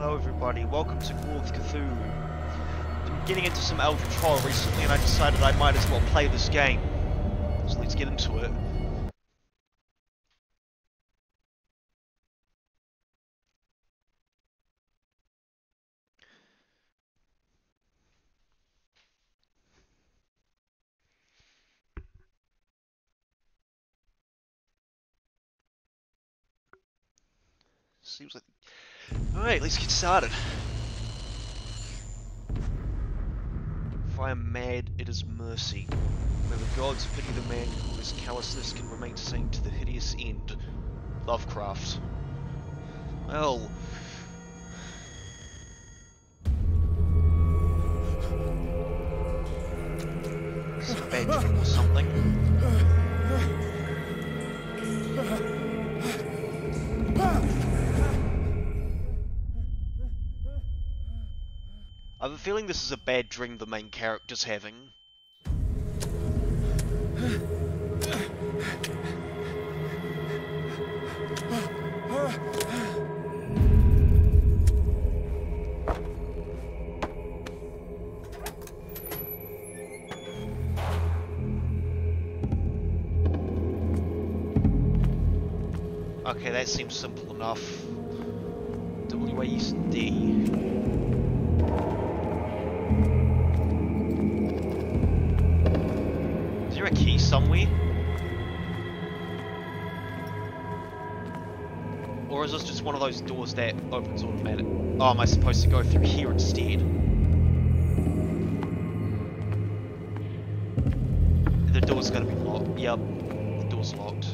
Hello everybody, welcome to Cthulhu. Been getting into some Elder Trial recently and I decided I might as well play this game. So let's get into it. Seems like... Alright, let's get started. If I am mad, it is mercy. May the gods pity the man whose callousness can remain sane to the hideous end. Lovecraft. Well... It's a bad dream or something. I have a feeling this is a bad dream the main character's having. Okay, that seems simple enough. WASD. Is there a key somewhere? Or is this just one of those doors that opens automatic? Oh, am I supposed to go through here instead? The door's gonna be locked. Yep, the door's locked.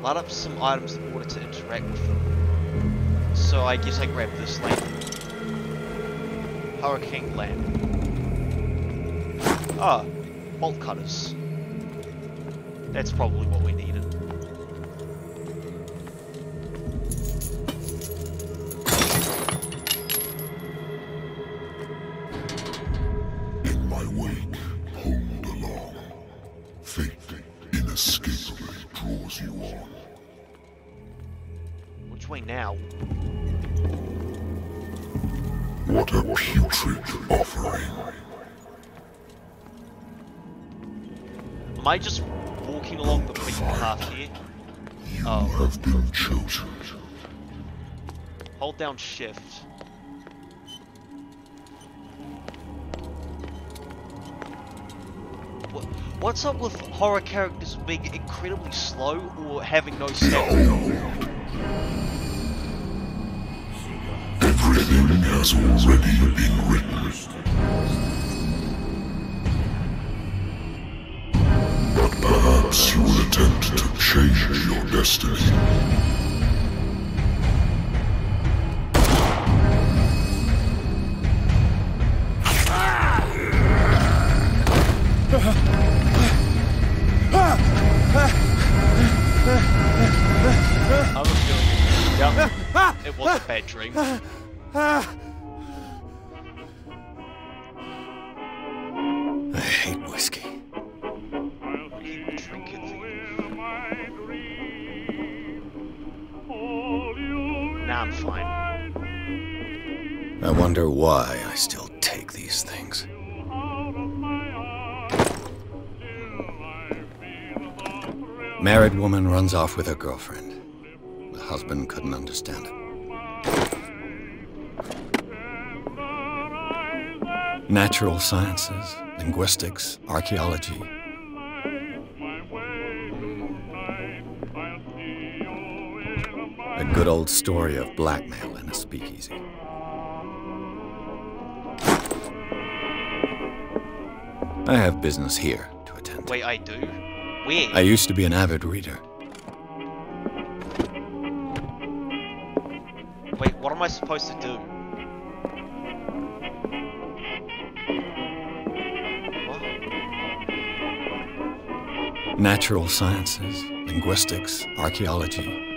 Light up some items in order to interact with them. So I guess I grab this lamp. Hurricane lamp. Ah, bolt cutters. That's probably what we needed. In my wake, hold along. Fate inescapably draws you on. Which way now? What a putrid offering. Am I just walking along the beaten path here? You have been chosen. Hold down shift. What's up with horror characters being incredibly slow or having no stamina? Everything has already been written. But perhaps you will attempt to change your destiny. I have a feeling, yep, it was a bad dream. I hate whiskey. Drink it. Nah, I'm fine. I wonder why I still take these things. Married woman runs off with her girlfriend. The husband couldn't understand it. Natural sciences, linguistics, archaeology. A good good old story of blackmail in a speakeasy. I have business here to attend to. Wait, I do? Where? I used to be an avid reader. Wait, what am I supposed to do? What? Natural sciences, linguistics, archaeology.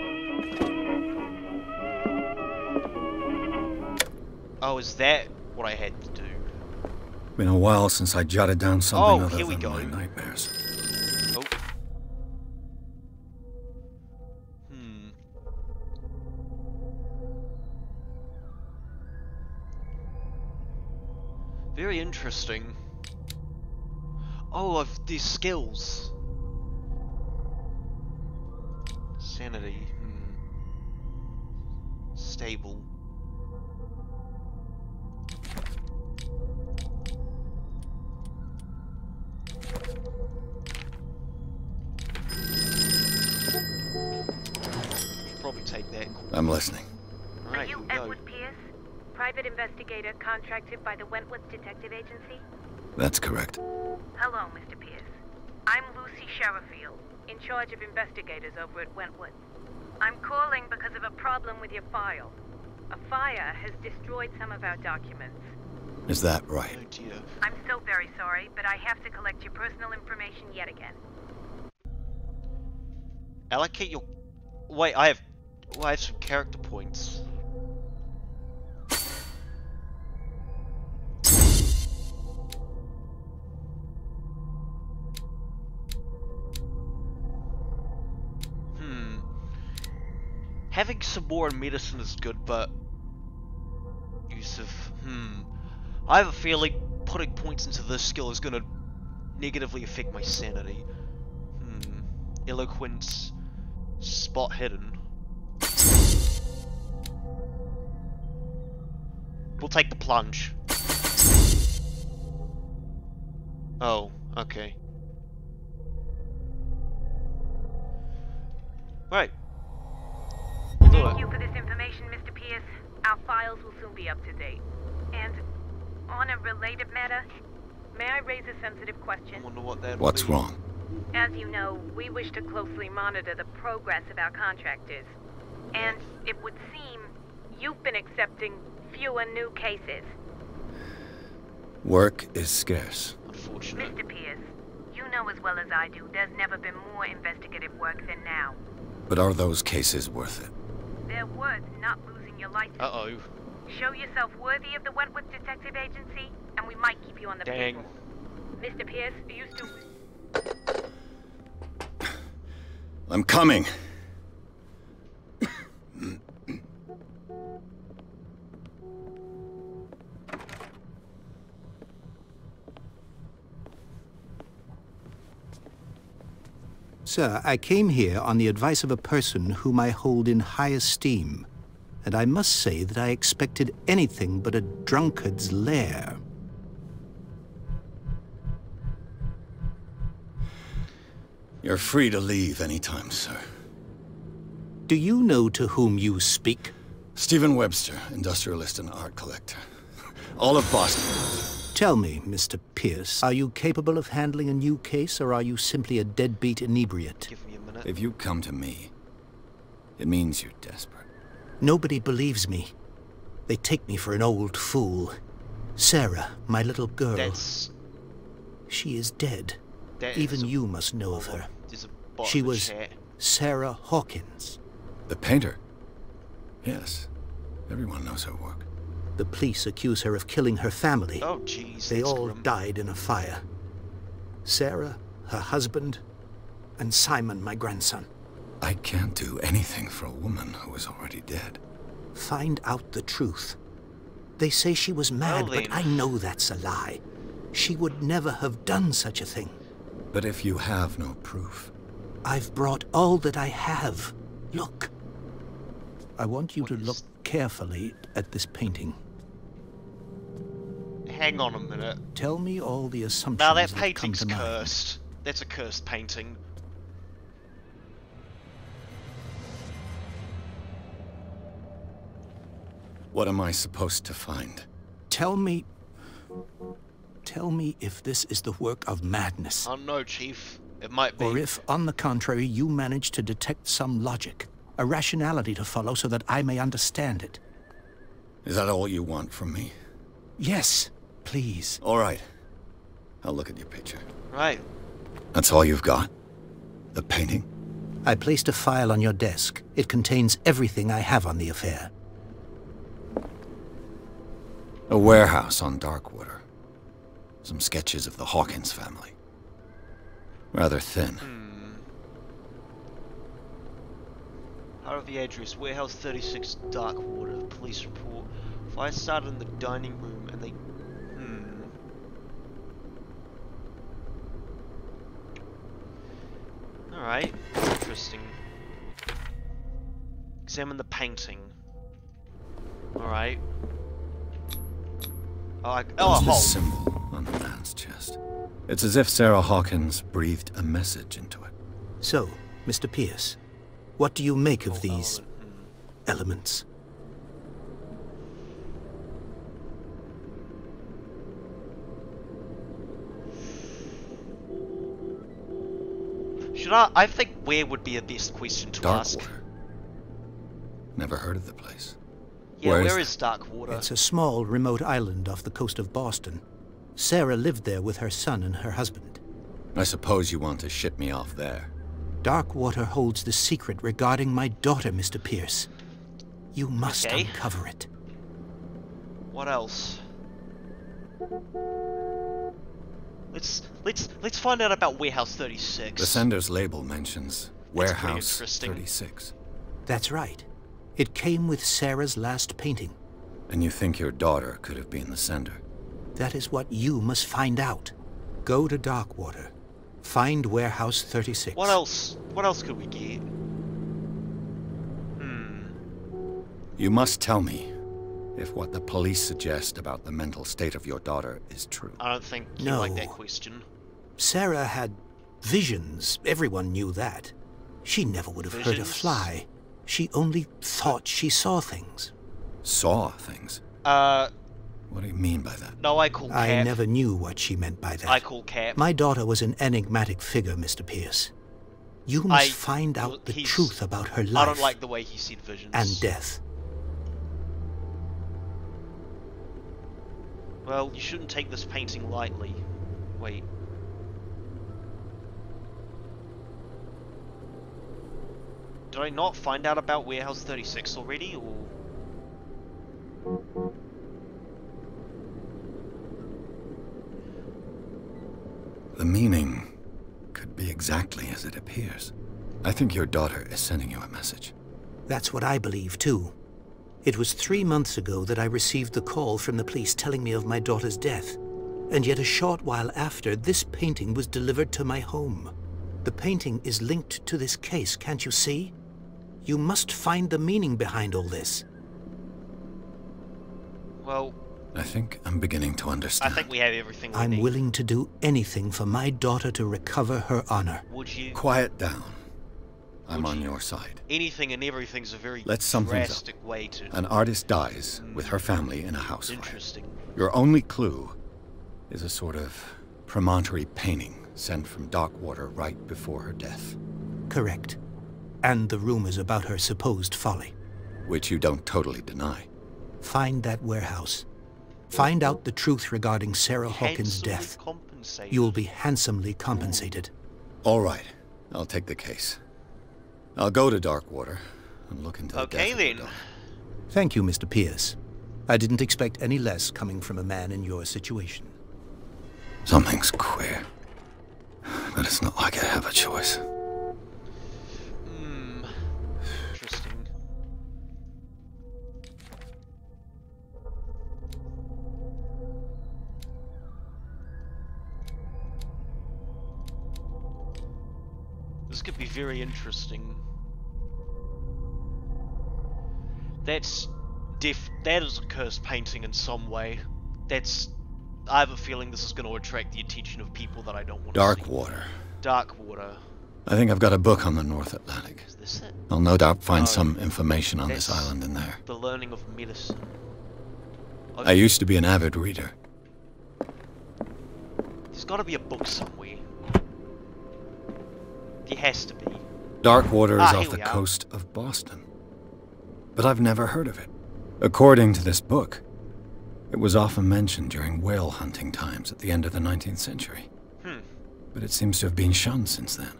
Oh, is that what I had to do? Been a while since I jotted down something other here we than go. my nightmares. Oh. Very interesting. Oh, these skills. Sanity. Stable. Probably take that. I'm listening. Alright, Are you here we go. Edward Pierce, private investigator contracted by the Wentworth Detective Agency? That's correct. Hello, Mr. Pierce. I'm Lucy Sherifield, in charge of investigators over at Wentworth. I'm calling because of a problem with your file. A fire has destroyed some of our documents. Is that right? Oh dear. I'm so very sorry, but I have to collect your personal information yet again. Allocate your... Wait, I have some character points. Having some more in medicine is good, but... use of... I have a feeling putting points into this skill is gonna negatively affect my sanity. Eloquence... Spot hidden. We'll take the plunge. Oh, okay. Right. We'll do Thank it. you for this information, Mr. Pierce. Our files will soon be up to date. And on a related matter, may I raise a sensitive question? I wonder what that What's would be. wrong? As you know, we wish to closely monitor the progress of our contractors. And it would seem you've been accepting fewer new cases. Work is scarce. Unfortunate. Mr. Pierce, you know as well as I do, there's never been more investigative work than now. But are those cases worth it? They're worth not losing your license. Uh-oh. Show yourself worthy of the Wentworth Detective Agency, and we might keep you on the Dang. payroll. Mr. Pierce, you used to... I'm coming. Sir, I came here on the advice of a person whom I hold in high esteem, and I must say that I expected anything but a drunkard's lair. You're free to leave anytime, sir. Do you know to whom you speak? Stephen Webster, industrialist and art collector. All of Boston. Tell me, Mr. Pierce, are you capable of handling a new case, or are you simply a deadbeat inebriate? Give me a minute. If you come to me, it means you're desperate. Nobody believes me. They take me for an old fool. Sarah, my little girl, That's... she is dead. that Even is a- you must know of her. There's a bot She in the was chat. Sarah Hawkins. The painter? Yes. Everyone knows her work. The police accuse her of killing her family. Oh jeez. They that's all grim. died in a fire. Sarah, her husband, and Simon, my grandson. I can't do anything for a woman who is already dead. Find out the truth. They say she was mad, Well, but then. I know that's a lie. She would never have done such a thing. But if you have no proof, I've brought all that I have. Look. I want you What to is- look carefully at this painting. Hang on a minute. Tell me all the assumptions Now that that come painting's to mind. cursed. That's a cursed painting. What am I supposed to find? Tell me if this is the work of madness. I don't know, Chief. It might be. Or if, on the contrary, you manage to detect some logic, a rationality to follow so that I may understand it. Is that all you want from me? Yes, please. All right. I'll look at your picture. Right. That's all you've got? The painting? I placed a file on your desk. It contains everything I have on the affair. A warehouse on Darkwater. Some sketches of the Hawkins family. Rather thin. Part of the address, Warehouse 36, Darkwater. Police report. Fire started in the dining room and they... Alright, interesting. Examine the painting. Alright. Oh, What's a hole. this symbol on the man's chest? It's as if Sarah Hawkins breathed a message into it. So, Mr. Pierce, what do you make of these elements? Should I think where would be a best question to ask? Darkwater. Never heard of the place. Yeah, Where where is is Darkwater? It's a small, remote island off the coast of Boston. Sarah lived there with her son and her husband. I suppose you want to ship me off there. Darkwater holds the secret regarding my daughter, Mr. Pierce. You must uncover it. What else? Let's find out about Warehouse 36. The sender's label mentions pretty Warehouse interesting. 36. That's right. It came with Sarah's last painting. And you think your daughter could have been the sender? That is what you must find out. Go to Darkwater. Find Warehouse 36. What else? What else could we get? You must tell me if what the police suggest about the mental state of your daughter is true. I don't think you No. like that question. Sarah had visions. Everyone knew that. She never would have hurt a Visions? fly. She only thought she saw things. Saw things? What do you mean by that? No, I call Cap. I never knew what she meant by that. I call Cap. My daughter was an enigmatic figure, Mr. Pierce. You must find out the truth about her I life don't like the way he said visions. and death. Well, you shouldn't take this painting lightly. Wait. Did I not find out about Warehouse 36 already, or...? The meaning could be exactly as it appears. I think your daughter is sending you a message. That's what I believe, too. It was 3 months ago that I received the call from the police telling me of my daughter's death. And yet a short while after, this painting was delivered to my home. The painting is linked to this case, can't you see? You must find the meaning behind all this. Well, I think I'm beginning to understand. I think we have everything we I'm need. willing to do anything for my daughter to recover her honor. Would you? Quiet down. I'm Would on you- your side. Anything and everything's a very Let's sum things up. drastic way to... An artist dies with her family in a house fire. Interesting. Your only clue is a sort of promontory painting sent from Darkwater right before her death. Correct. And the rumors about her supposed folly. Which you don't totally deny. Find that warehouse. Find out the truth regarding Sarah Hawkins' Handsomely death. compensated. You will be handsomely compensated. All right, I'll take the case. I'll go to Darkwater and look into the Okay, death of your then. daughter. Thank you, Mr. Pierce. I didn't expect any less coming from a man in your situation. Something's queer. But it's not like I have a choice. Interesting. This could be very interesting. That is a cursed painting in some way. I have a feeling this is going to attract the attention of people that I don't want to see. Darkwater. Darkwater. I think I've got a book on the North Atlantic. Is this it? I'll no doubt find Oh, some information on this that's- island in there. The learning of medicine. I used to be an avid reader. There's gotta be a book somewhere. There has to be. Darkwater is here off the we are. coast of Boston. But I've never heard of it. According to this book, it was often mentioned during whale hunting times at the end of the 19th century. But it seems to have been shunned since then.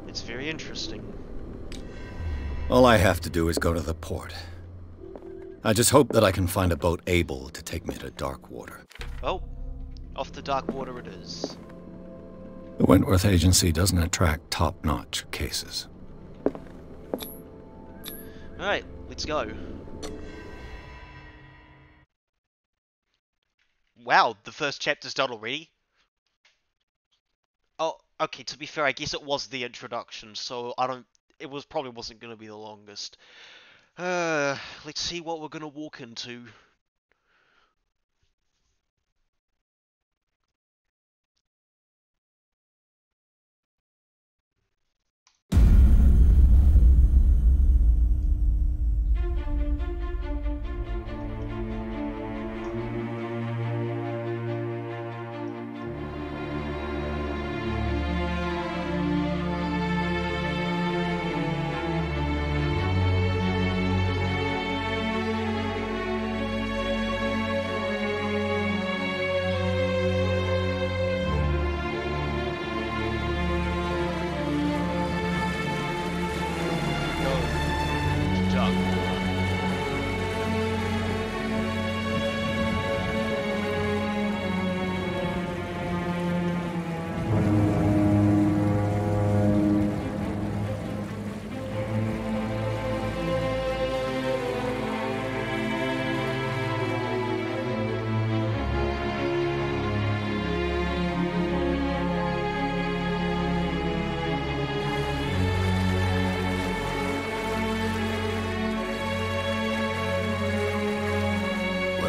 It's very interesting. All I have to do is go to the port. I just hope that I can find a boat able to take me to Darkwater. Well, off to Darkwater it is. The Wentworth Agency doesn't attract top-notch cases. Alright, let's go. Wow, the first chapter's done already? Oh, okay, to be fair, I guess it was the introduction, so probably wasn't going to be the longest. Let's see what we're going to walk into.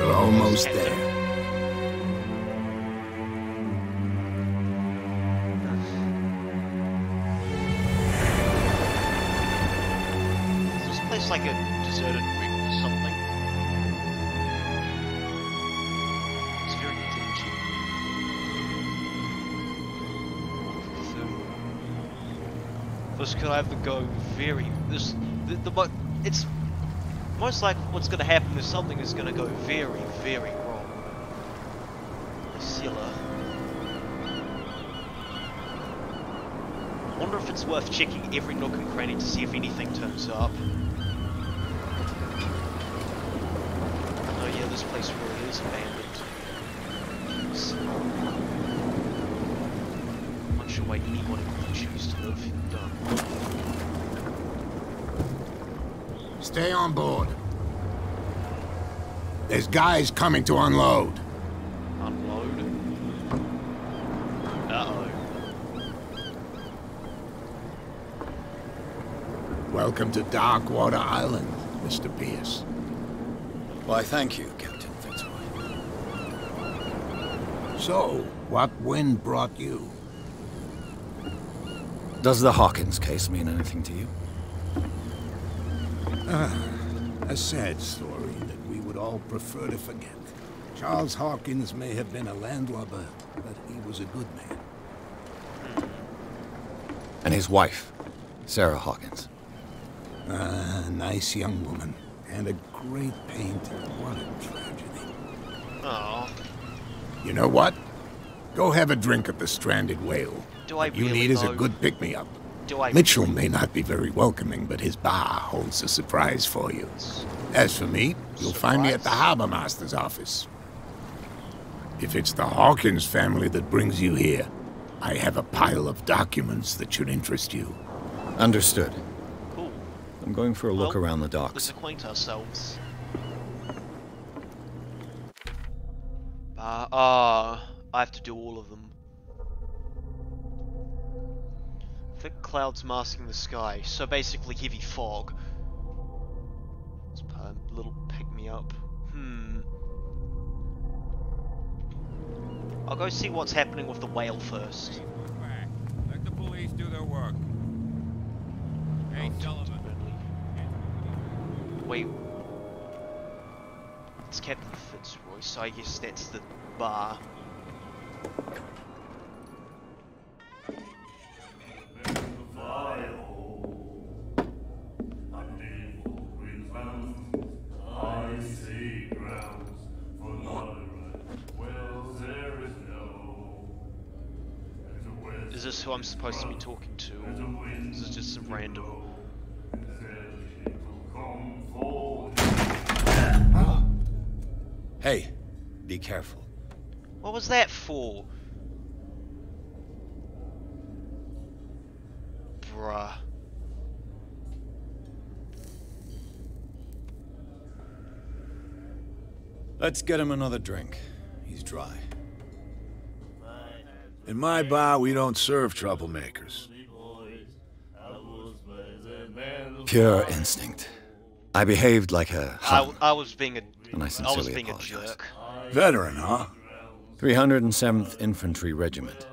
Almost there. Is this place like a deserted wreck or something? It's very dingy. This could either go very... It's most likely what's going to happen is something is going to go very, very wrong. The cellar. Wonder if it's worth checking every nook and cranny to see if anything turns up. Oh yeah, this place really is abandoned. Jeez. I'm not sure why anyone would choose to live here. Stay on board. There's guys coming to unload. Unload? Uh-oh. Welcome to Darkwater Island, Mr. Pierce. Why, thank you, Captain Fitzroy. So, what wind brought you? Does the Hawkins case mean anything to you? A sad story that we would all prefer to forget. Charles Hawkins may have been a landlubber, but he was a good man. And his wife, Sarah Hawkins. Nice young woman, and a great painter. What a tragedy. Oh. You know what? Go have a drink at the Stranded Whale. Do I What you really, need is a though? good pick-me-up. Do I... Mitchell may not be very welcoming, but his bar holds a surprise for you. As for me, you'll find me at the Harbor Master's office. If it's the Hawkins family that brings you here, I have a pile of documents that should interest you. Understood. Cool. I'm going for a look Well, around the Let's docks. acquaint ourselves. I have to do all of them. Thick clouds masking the sky, so basically heavy fog. Let's put a little pick-me-up. I'll go see what's happening with the whale first. Back. Let the police do their work. Hey, Sullivan. Wait. It's Captain Fitzroy, so I guess that's the bar. Is this who I'm supposed to be talking to, or is this just some random... Hey, be careful. What was that for? Bruh. Let's get him another drink. He's dry. In my bar, we don't serve troublemakers. Pure instinct. I behaved like a Hun, I was being a... and I I was sincerely being a apologize. jerk. Veteran, huh? 307th Infantry Regiment.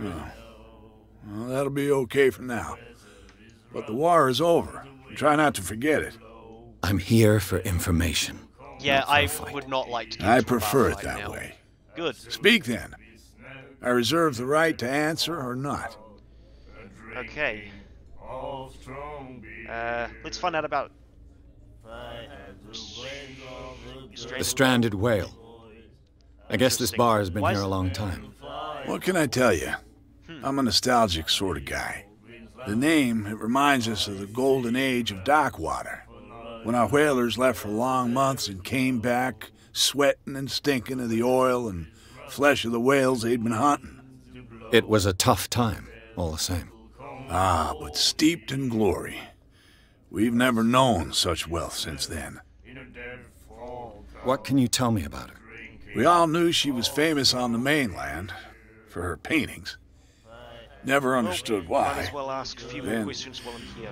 Well, that'll be okay for now. But the war is over. Try not to forget it. I'm here for information. Yeah, not for a I fight. would not like to get I into a bar prefer it fight that now. way. Good. Speak then. I reserve the right to answer or not. Okay. Let's find out about... The stranded whale. I guess this Interesting. bar has been Why here is- a long time. What can I tell you? I'm a nostalgic sort of guy. The name, it reminds us of the golden age of dockwater, when our whalers left for long months and came back sweating and stinking of the oil and flesh of the whales they'd been hunting. It was a tough time, all the same. Ah, but steeped in glory. We've never known such wealth since then. What can you tell me about her? We all knew she was famous on the mainland for her paintings. Never understood Might as why. well ask a few more Then- questions while I'm here.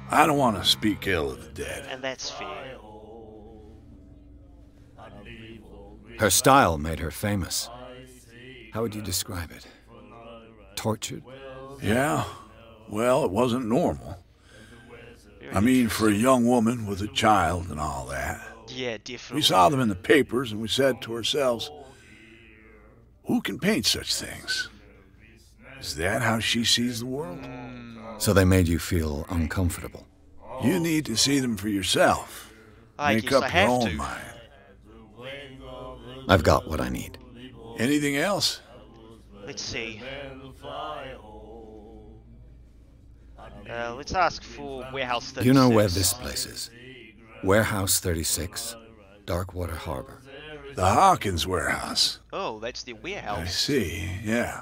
I don't want to speak ill of the dead. And that's fair. Her style made her famous. How would you describe it? Tortured? Yeah? Well, it wasn't normal. Very I mean, for a young woman with a child and all that. Yeah, definitely. We saw them in the papers and we said to ourselves, who can paint such things? Is that how she sees the world? So they made you feel uncomfortable. You need to see them for yourself. I Make guess up I your have own to. mind. I've got what I need. Anything else? Let's see. Let's ask for Warehouse 36. You know where this place is? Warehouse 36, Darkwater Harbor. The Hawkins warehouse. Oh, that's the I warehouse. see, yeah.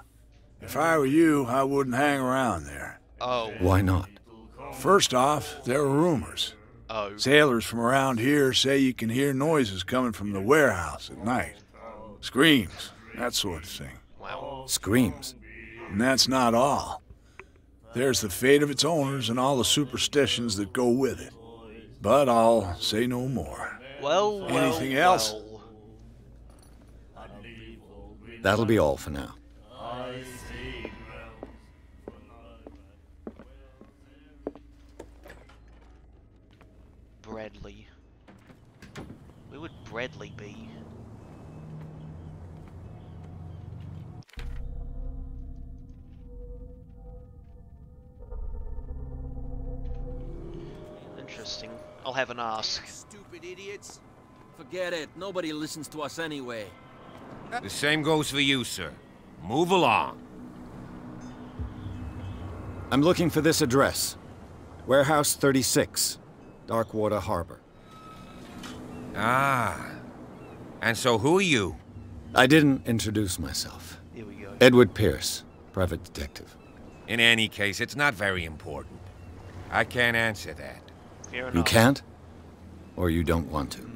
If I were you, I wouldn't hang around there. Oh, Why not? First off, there are rumors. oh. Sailors from around here say you can hear noises coming from the warehouse at night. Screams, that sort of thing. Wow. Screams. And that's not all. There's the fate of its owners and all the superstitions that go with it. But I'll say no more. Well, Anything else? well. That'll be all for now. Bradley. Where would Bradley be? Interesting. I'll have an ask. Stupid idiots. Forget it. Nobody listens to us anyway. The same goes for you, sir. Move along. I'm looking for this address. Warehouse 36, Darkwater Harbor. Ah. And so who are you? I didn't introduce myself. Here we go. Edward Pierce, private detective. In any case, it's not very important. I can't answer that. Fair enough. You can't? Or you don't want to?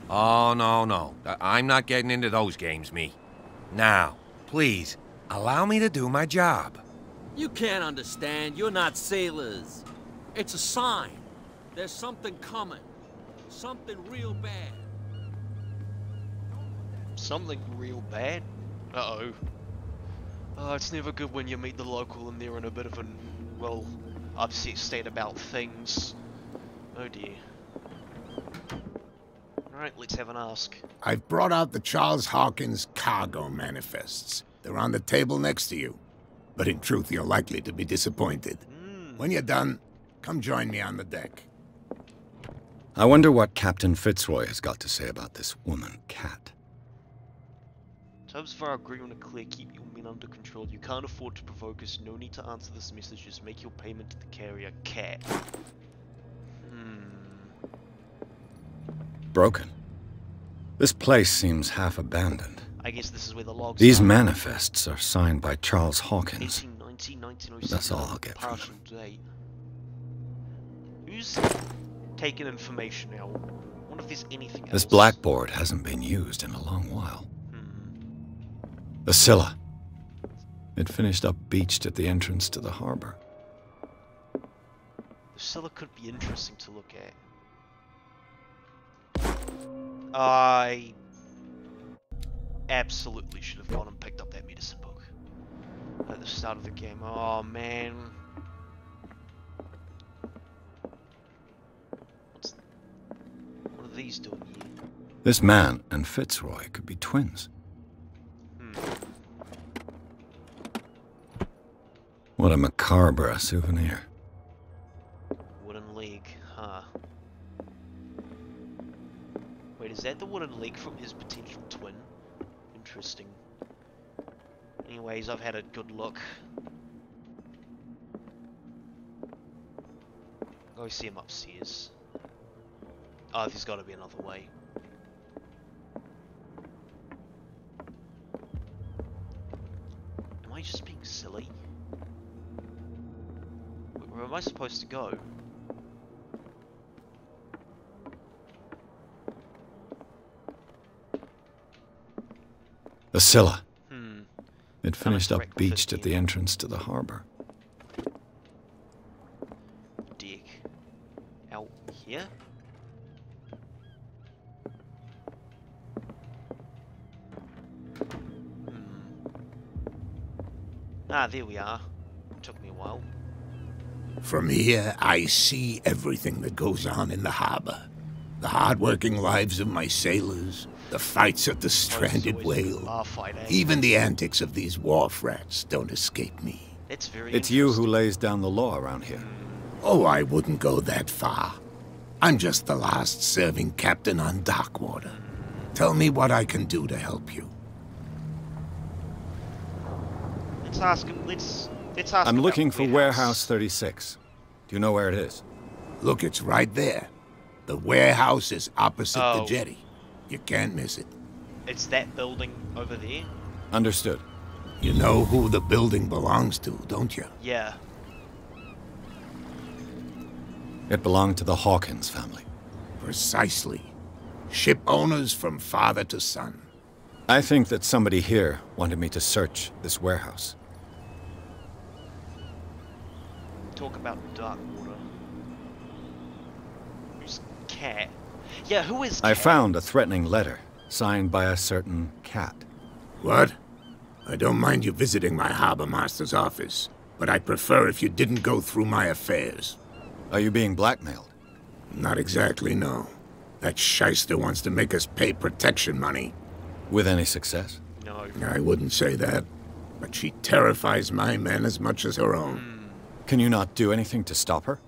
Oh, no. I'm not getting into those games, me. Now, please, allow me to do my job. You can't understand. You're not sailors. It's a sign. There's something coming. Something real bad. Something real bad? Uh-oh. Oh, it's never good when you meet the local and they're in a bit of an, well, upset state about things. Oh dear. Alright, let's have an ask. I've brought out the Charles Hawkins cargo manifests. They're on the table next to you. But in truth, you're likely to be disappointed. When you're done, come join me on the deck. I wonder what Captain Fitzroy has got to say about this woman, Cat. Terms of our agreement are clear. Keep your men under control. You can't afford to provoke us. No need to answer this message. Just make your payment to the carrier, Cat. Broken. This place seems half abandoned. I guess this is where the logs These are. manifests are signed by Charles Hawkins. 1890, 1907. That's all I'll get from partial date. Who's taken information now? I wonder if there's anything else. This blackboard hasn't been used in a long while. The Scylla. It finished up beached at the entrance to the harbor. The Scylla could be interesting to look at. I absolutely should have gone and picked up that medicine book at the start of the game. Oh man. What are these doing here? This man and Fitzroy could be twins. What a macabre souvenir. Wooden leg, huh? Wait, is that the wooden leg from his potential twin? Interesting. Anyways, I've had a good look. Go see him upstairs. Oh, there's got to be another way. Am I just being silly? Where am I supposed to go? The Scylla. It finished up beached at the entrance to the harbor. Deck. Out here? Ah, there we are. Took me a while. From here, I see everything that goes on in the harbor. The hard-working lives of my sailors, the fights of the stranded whale, even the antics of these wharf rats don't escape me. It's you who lays down the law around here. Oh, I wouldn't go that far. I'm just the last serving captain on Darkwater. Tell me what I can do to help you. Let's ask him. Let's ask him. I'm looking about for Warehouse 36. Do you know where it is? Look, it's right there. The warehouse is opposite the jetty. You can't miss it. It's that building over there? Understood. You know who the building belongs to, don't you? Yeah. It belonged to the Hawkins family. Precisely. Ship owners from father to son. I think that somebody here wanted me to search this warehouse. Talk about Darkwater. Who's Cat? Yeah, who is Cat? I found a threatening letter, signed by a certain Cat. What? I don't mind you visiting my harbor master's office, but I'd prefer if you didn't go through my affairs. Are you being blackmailed? Not exactly, no. That shyster wants to make us pay protection money. With any success? No. I wouldn't say that, but she terrifies my men as much as her own. Can you not do anything to stop her?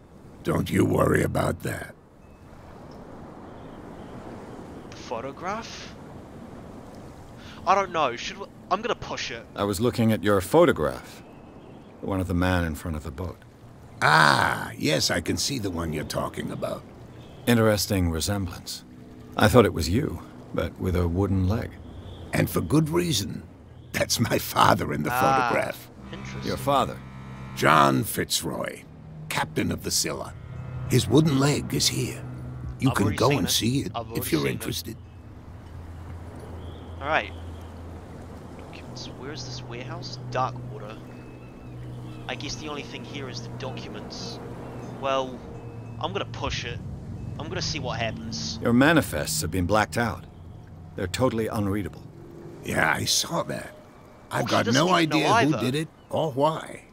Don't you worry about that. The photograph? I don't know. Should we... I'm gonna push it. I was looking at your photograph. The one of the man in front of the boat. Ah, yes, I can see the one you're talking about. Interesting resemblance. I thought it was you, but with a wooden leg. And for good reason. That's my father in the photograph. Interesting. Your father? John Fitzroy, captain of the Scylla. His wooden leg is here. You can go and see it if you're interested. Alright. Where's this warehouse? Darkwater. I guess the only thing here is the documents. Well, I'm gonna push it. I'm gonna see what happens. Your manifests have been blacked out. They're totally unreadable. Yeah, I saw that. I've got no idea who did it or why.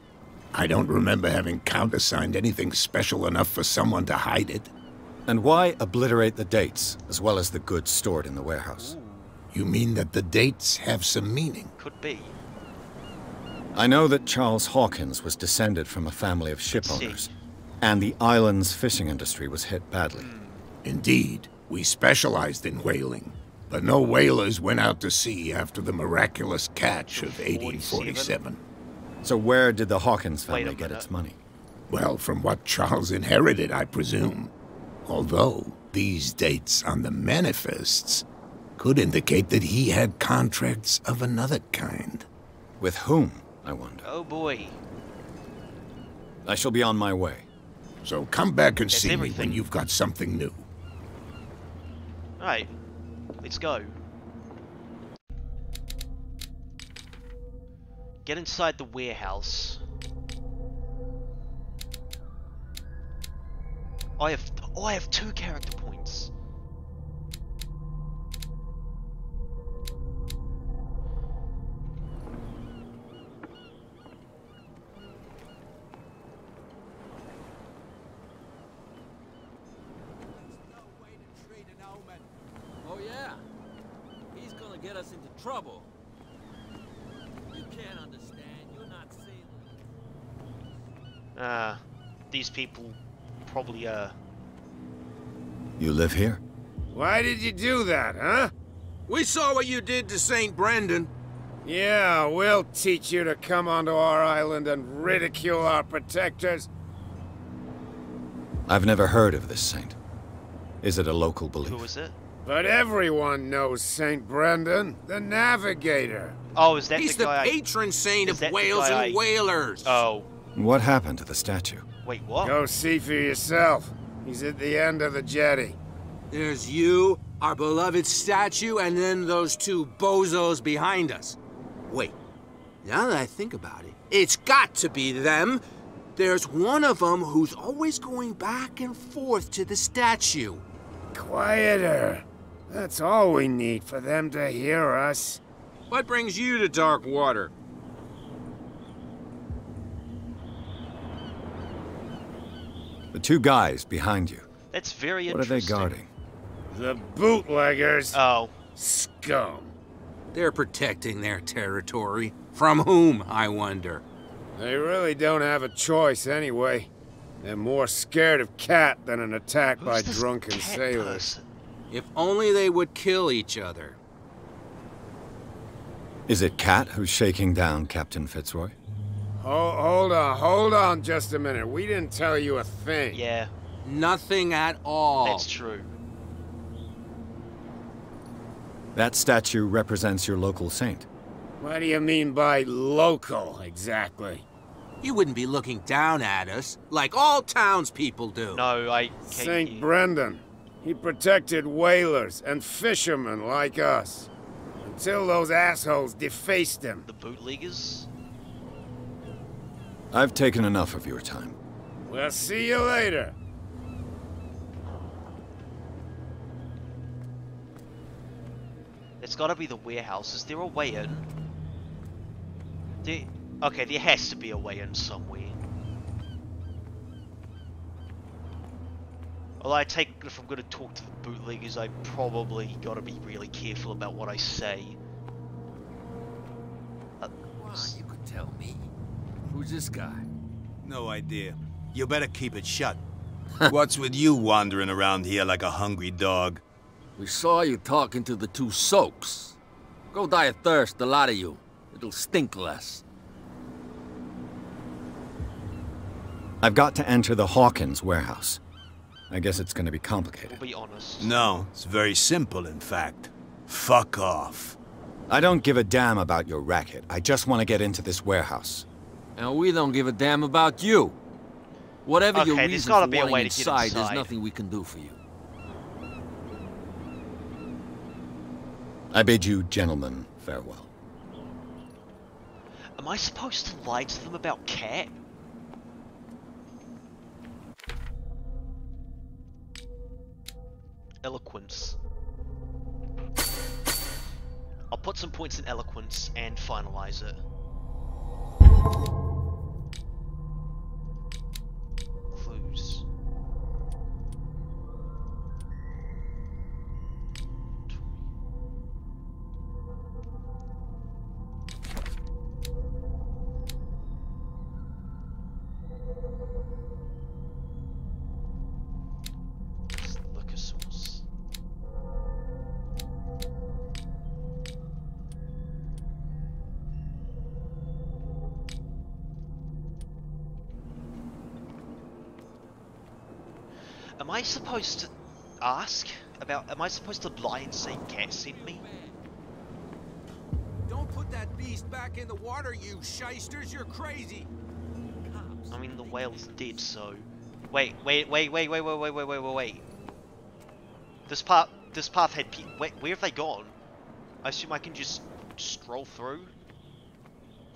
I don't remember having countersigned anything special enough for someone to hide it. And why obliterate the dates, as well as the goods stored in the warehouse? You mean that the dates have some meaning? Could be. I know that Charles Hawkins was descended from a family of ship Let's see. owners, and the island's fishing industry was hit badly. Indeed, we specialized in whaling, but no whalers went out to sea after the miraculous catch of 1847. So where did the Hawkins Wait a family get minute. its money? Well, from what Charles inherited, I presume. Although, these dates on the manifests could indicate that he had contracts of another kind. With whom, I wonder? Oh boy. I shall be on my way. So come back and That's see me everything. when you've got something new. Alright. Let's go. Get inside the warehouse. I have 2 character points. Oh yeah? He's gonna get us into trouble. You can't understand. You're not sailors. These people probably, You live here? Why did you do that, huh? We saw what you did to St. Brendan. Yeah, we'll teach you to come onto our island and ridicule our protectors. I've never heard of this saint. Is it a local belief? who is it? But everyone knows St. Brendan, the navigator. Oh, is that He's the the guy? patron saint Is of that the whales guy and whalers. Oh, What happened to the statue? wait, what? Go see for yourself. He's at the end of the jetty. There's you, our beloved statue, and then those 2 bozos behind us. Wait, now that I think about it, it's got to be them. There's one of them who's always going back and forth to the statue. Quieter. That's all we need for them to hear us. What brings you to dark water? The 2 guys behind you. That's very What are they interesting. guarding? The bootleggers. Oh, Scum. They're protecting their territory. From whom, I wonder? They really don't have a choice anyway. They're more scared of Cat than an attack by who's this drunken cat sailors. person? If only they would kill each other. Is it Cat who's shaking down Captain Fitzroy? Hold on just a minute. We didn't tell you a thing. Yeah, Nothing at all. that's true. That statue represents your local saint. What do you mean by local, exactly? You wouldn't be looking down at us, like all townspeople do. No, I can't St. hear. Brendan. He protected whalers and fishermen like us. Until those assholes defaced him. The bootleggers? I've taken enough of your time. We'll see you later. It's gotta be the warehouse. Is there a way in? Okay, there has to be a way in somewhere. Although I take, if I'm gonna talk to the bootleggers, I probably gotta be really careful about what I say. You could tell me. Who's this guy? No idea. You better keep it shut. What's with you wandering around here like a hungry dog? We saw you talking to the 2 soaks. Go die of thirst, the lot of you. It'll stink less. I've got to enter the Hawkins warehouse. I guess it's going to be complicated. We'll be honest. No, it's very simple, in fact. Fuck off. I don't give a damn about your racket. I just want to get into this warehouse. And we don't give a damn about you. Whatever your Okay, there's reason gotta for be a wanting way to get inside, there's inside. nothing we can do for you. I bid you gentlemen farewell. Am I supposed to lie to them about Cat? Eloquence. I'll put some points in eloquence and finalize it. Clues. Am I supposed to ask about... Am I supposed to lie and say Cat sent me? Don't put that beast back in the water, you shysters. You're crazy. I mean, the whale's dead, so... Wait. This path had people... Wait, where have they gone? I assume I can just stroll through?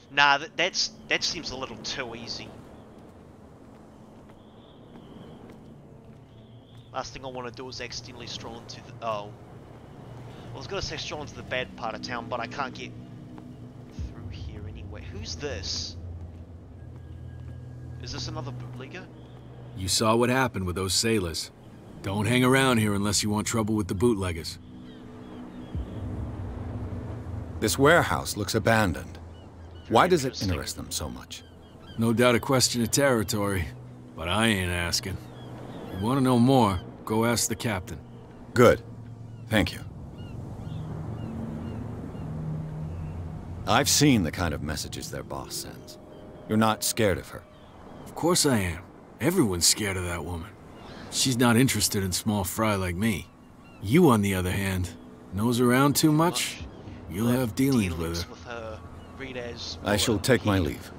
Nah, that seems a little too easy. Last thing I want to do is accidentally stroll into the... Oh. I was gonna say stroll into the bad part of town, but I can't get through here anyway. Who's this? Is this another bootlegger? You saw what happened with those sailors. Don't hang around here unless you want trouble with the bootleggers. This warehouse looks abandoned. Why does it interest them so much? No doubt a question of territory, but I ain't asking. You want to know more, go ask the captain. Good. Thank you. I've seen the kind of messages their boss sends. You're not scared of her. Of course I am. Everyone's scared of that woman. She's not interested in small fry like me. You, on the other hand, nose around too much, you'll have dealings with her. I shall take my leave.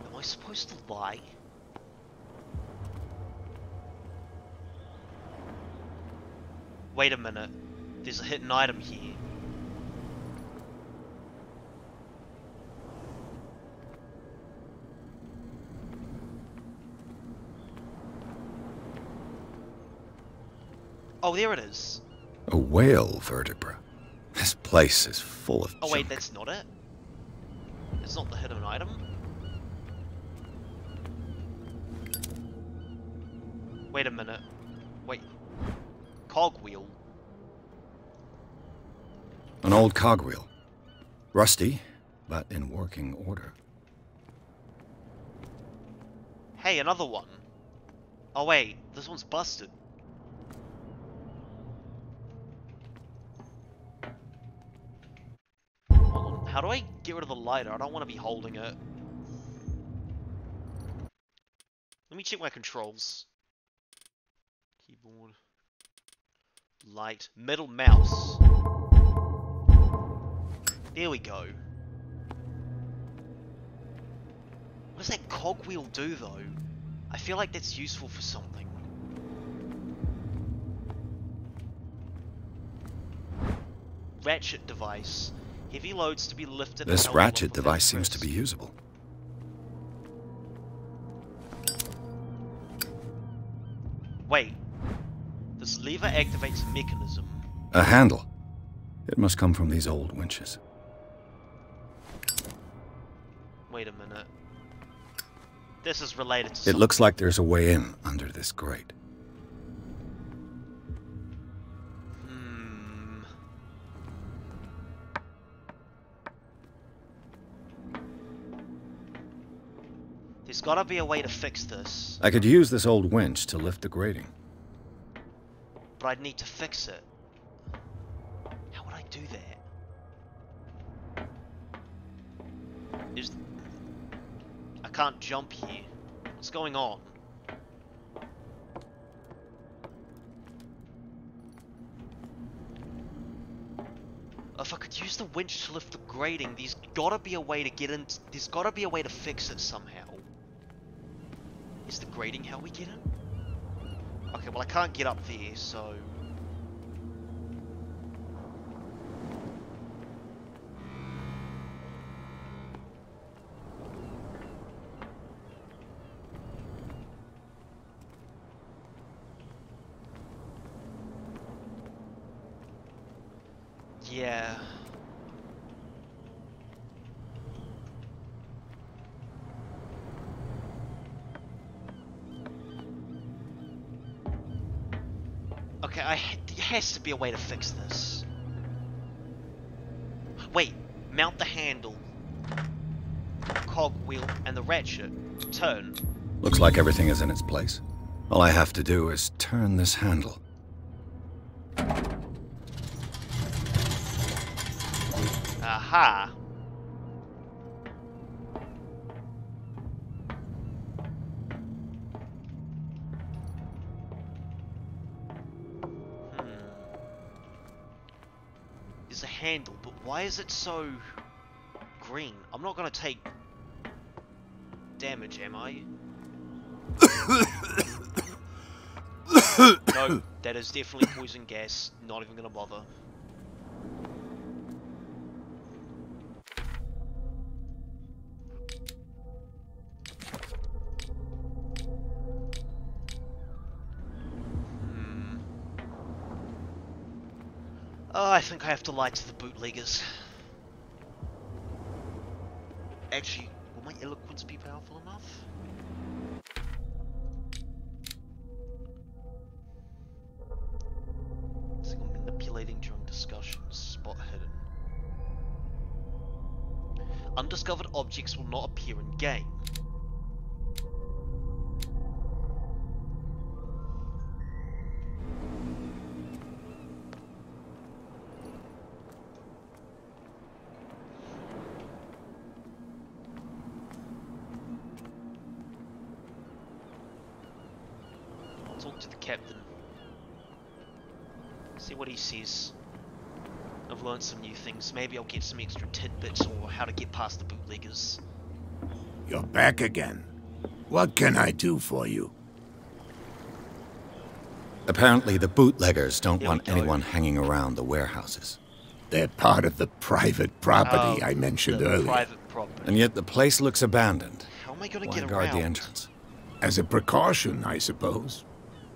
Am I supposed to lie? Wait a minute. There's a hidden item here. Oh, there it is. A whale vertebra. This place is full of Oh wait, junk. that's not it? It's not the hidden item? Wait a minute. Wait. Cogwheel? An old cogwheel. Rusty, but in working order. Hey, another one. Oh wait, this one's busted. Hold on. How do I get rid of the lighter? I don't want to be holding it. Let me check my controls. Keyboard. Light. Middle mouse. There we go. What does that cogwheel do though? I feel like that's useful for something. Ratchet device. Heavy loads to be lifted. This ratchet device seems to be usable. Wait. This lever activates a mechanism. A handle. It must come from these old winches. Wait a minute. This is related to It something. looks like there's a way in under this grate. There's gotta be a way to fix this. I could use this old winch to lift the grating. But I'd need to fix it. How would I do that? I can't jump here. What's going on? If I could use the winch to lift the grating, there's gotta be a way to get in. There's gotta be a way to fix it somehow. Is the grating how we get in? Okay, well I can't get up there, so... Yeah. Okay, there has to be a way to fix this. Wait, mount the handle, cogwheel, and the ratchet. Turn. Looks like everything is in its place. All I have to do is turn this handle. Aha! There's a handle, but why is it so green? I'm not gonna take damage, am I? No, that is definitely poison gas. Not even gonna bother. Oh, I think I have to lie to the bootleggers. Actually, will my eloquence be powerful enough? Single manipulating during discussions. Spot hidden. Undiscovered objects will not appear in game. Talk to the captain. See what he says. I've learned some new things. Maybe I'll get some extra tidbits or how to get past the bootleggers. You're back again. What can I do for you? Apparently the bootleggers don't want anyone hanging around the warehouses. They're part of the private property I mentioned earlier. Private property. And yet the place looks abandoned. How am I going to Why get guard around? the entrance? As a precaution, I suppose.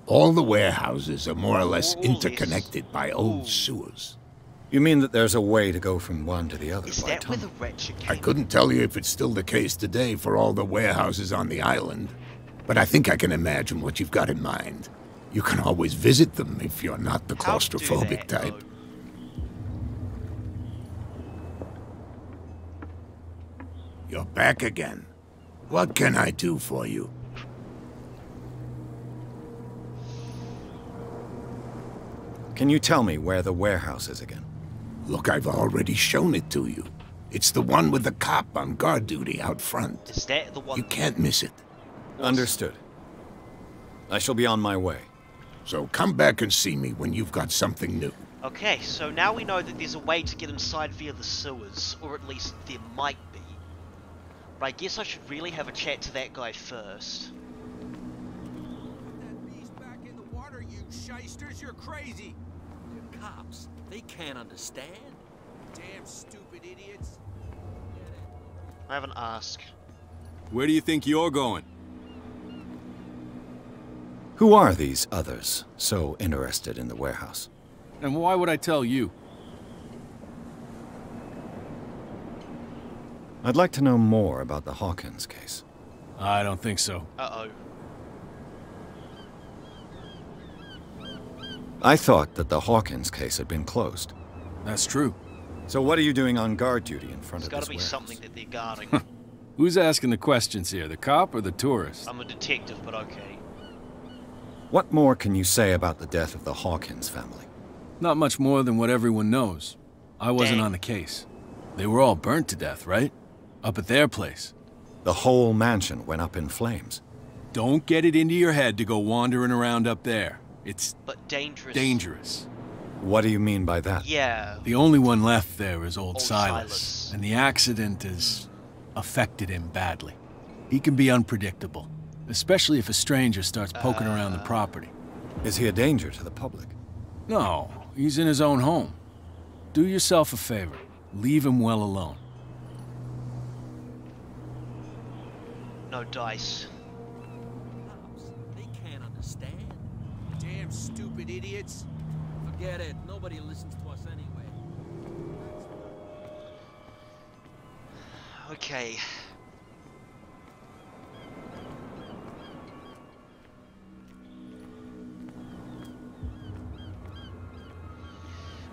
All the warehouses are more or less interconnected by old sewers. You mean that there's a way to go from one to the other Is by that where tunnel? the wretched I came? couldn't tell you if it's still the case today for all the warehouses on the island, but I think I can imagine what you've got in mind. You can always visit them if you're not the How to do claustrophobic that, type. though? You're back again. What can I do for you? Can you tell me where the warehouse is again? Look, I've already shown it to you. It's the one with the cop on guard duty out front. Is that the one? You can't miss it. Understood. I shall be on my way. So come back and see me when you've got something new. Okay, so now we know that there's a way to get inside via the sewers, or at least there might be. But I guess I should really have a chat to that guy first. That beast back in the water, you shysters, you're crazy. They're cops. They can't understand. Damn stupid idiots. I haven't asked. Where do you think you're going? Who are these others so interested in the warehouse? And why would I tell you? I'd like to know more about the Hawkins case. I don't think so. Uh-oh. I thought that the Hawkins case had been closed. That's true. So what are you doing on guard duty in front There's of got this to be warehouse? something that they're guarding. Who's asking the questions here, the cop or the tourist? I'm a detective, but okay. What more can you say about the death of the Hawkins family? Not much more than what everyone knows. I wasn't Dang. on the case. They were all burnt to death, right? Up at their place. The whole mansion went up in flames. Don't get it into your head to go wandering around up there. It's But dangerous. dangerous. What do you mean by that? Yeah. The only one left there is old Old Silas, Silas. and the accident has affected him badly. He can be unpredictable, especially if a stranger starts poking around the property. Is he a danger to the public? No, he's in his own home. Do yourself a favor. Leave him well alone. No dice. Cops. They can't understand. Damn stupid idiots. Forget it. Nobody listens to us anyway. Okay.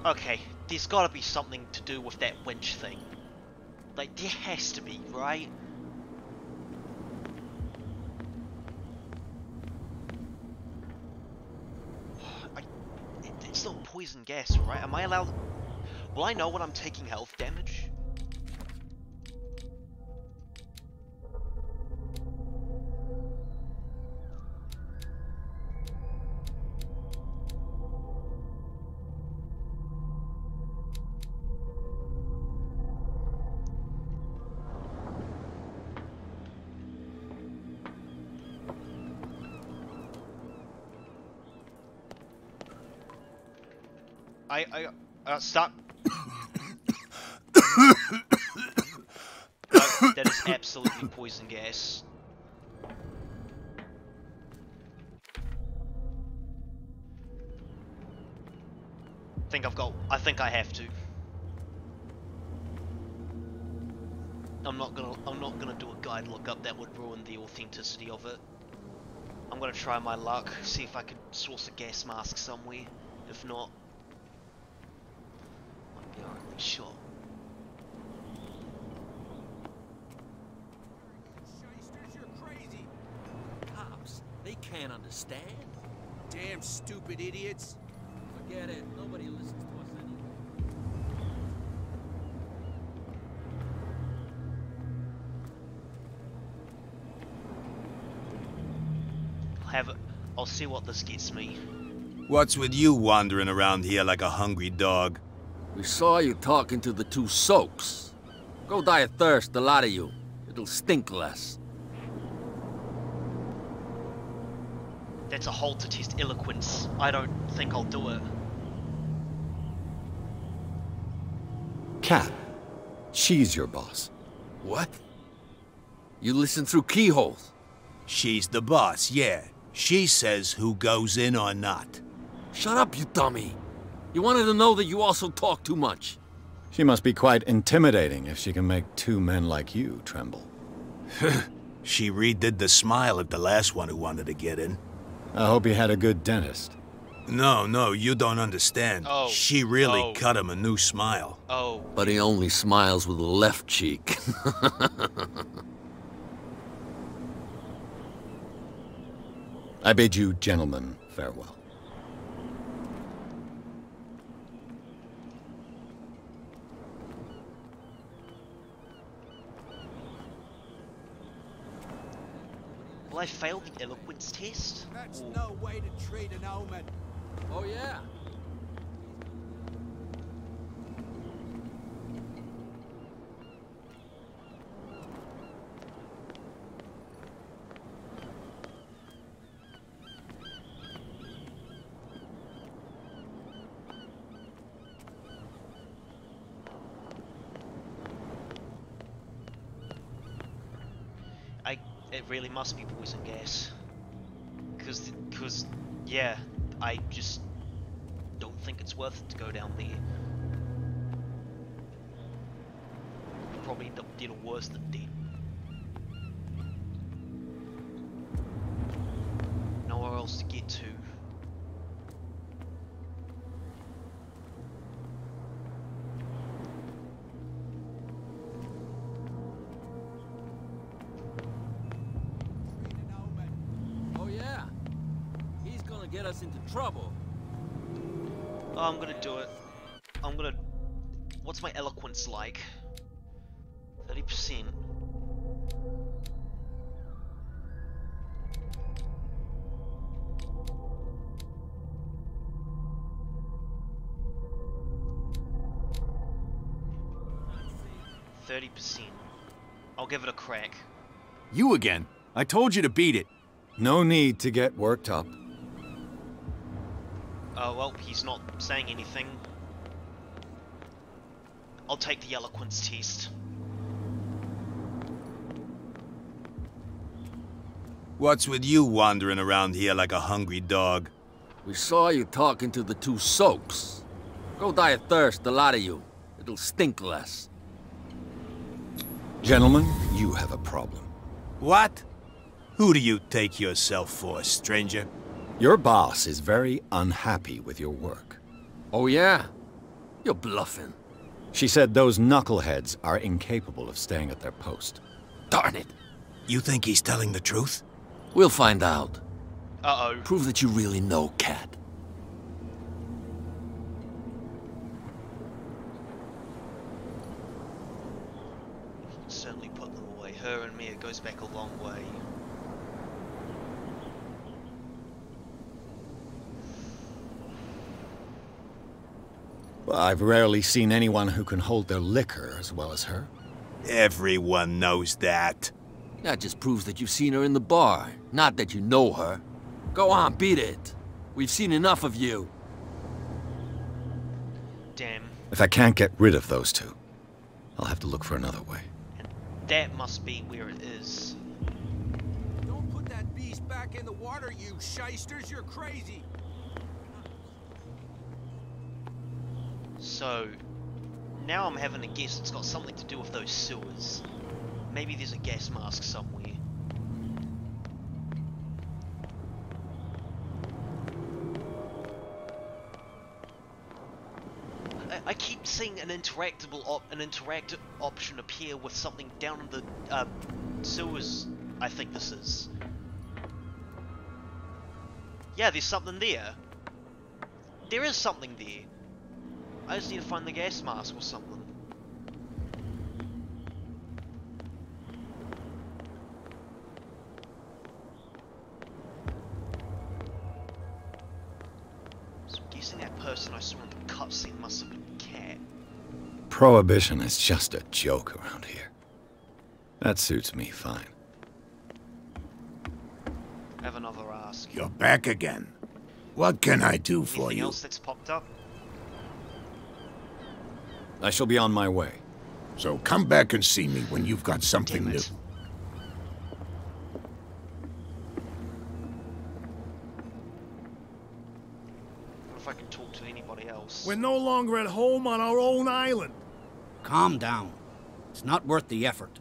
Okay, there's gotta be something to do with that winch thing. Like, there has to be, right? It's not poison gas, right? Am I allowed... Will I know when I'm taking health damage? Stop. No, that is absolutely poison gas. I think I have to. I'm not gonna do a guide lookup, that would ruin the authenticity of it. I'm gonna try my luck, see if I can source a gas mask somewhere. If not, might be our only shot. Cops, they can't understand. Damn stupid idiots. Forget it. Nobody listens to us anyway. I'll see what this gets me. What's with you wandering around here like a hungry dog? We saw you talking to the two soaks. Go die of thirst, the lot of you. It'll stink less. That's a hole to test eloquence. I don't think I'll do it. Cat, she's your boss. What? You listen through keyholes? She's the boss, yeah. She says who goes in or not. Shut up, you dummy. You wanted to know that you also talk too much. She must be quite intimidating if she can make two men like you tremble. She redid the smile at the last one who wanted to get in. I hope he had a good dentist. No, you don't understand. Oh. She really cut him a new smile. Oh. But he only smiles with the left cheek. I bid you gentlemen farewell. Will I fail the eloquence test? That's no way to treat an omen. Oh, yeah. It really must be poison gas. Cause, yeah, I just don't think it's worth it to go down there. We'll probably end up dead or worse than dead. Nowhere else to get to. Get us into trouble. Oh, I'm gonna do it. What's my eloquence like? 30%. I'll give it a crack. You again? I told you to beat it. No need to get worked up. Well, he's not saying anything. I'll take the eloquence test. What's with you wandering around here like a hungry dog? We saw you talking to the two soaks. Go die of thirst, the lot of you. It'll stink less. Gentlemen, you have a problem. What? Who do you take yourself for, stranger? Your boss is very unhappy with your work. Oh, yeah? You're bluffing. She said those knuckleheads are incapable of staying at their post. Darn it. You think he's telling the truth? We'll find out. Uh-oh. Prove that you really know, Cat. certainly put them away. Her and me, it goes back a long way. Well, I've rarely seen anyone who can hold their liquor as well as her. Everyone knows that. That just proves that you've seen her in the bar, not that you know her. Go on, beat it. We've seen enough of you. Damn. If I can't get rid of those two, I'll have to look for another way. And that must be where it is. Don't put that beast back in the water, you shysters. You're crazy. So, now I'm having to guess it's got something to do with those sewers. Maybe there's a gas mask somewhere. I keep seeing an interactive option appear with something down in the sewers. I think this is. Yeah, there's something there. There is something there. I just need to find the gas mask or something. So I'm guessing that person I saw in the cutscene must have been Cat. Prohibition is just a joke around here. That suits me fine. Have another ask. You're back again. What can I do for Anything you? else that's popped up? I shall be on my way. So come back and see me when you've got something Damn new. it. What if I can talk to anybody else? We're no longer at home on our own island. Calm down. It's not worth the effort.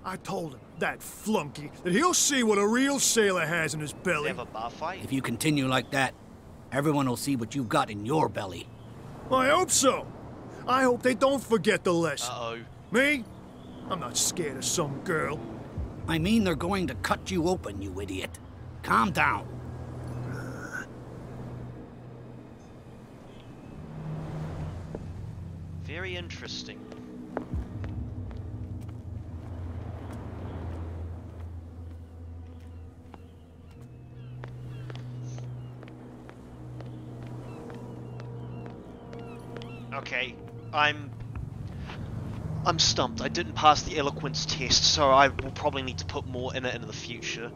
I told him, that flunky, that he'll see what a real sailor has in his Does belly. he have a bar fight? If you continue like that, everyone will see what you've got in your belly. I hope so. I hope they don't forget the lesson. Uh-oh. Me? I'm not scared of some girl. I mean they're going to cut you open, you idiot. Calm down. Very interesting. Okay, I'm stumped. I didn't pass the eloquence test, so I will probably need to put more in it in the future.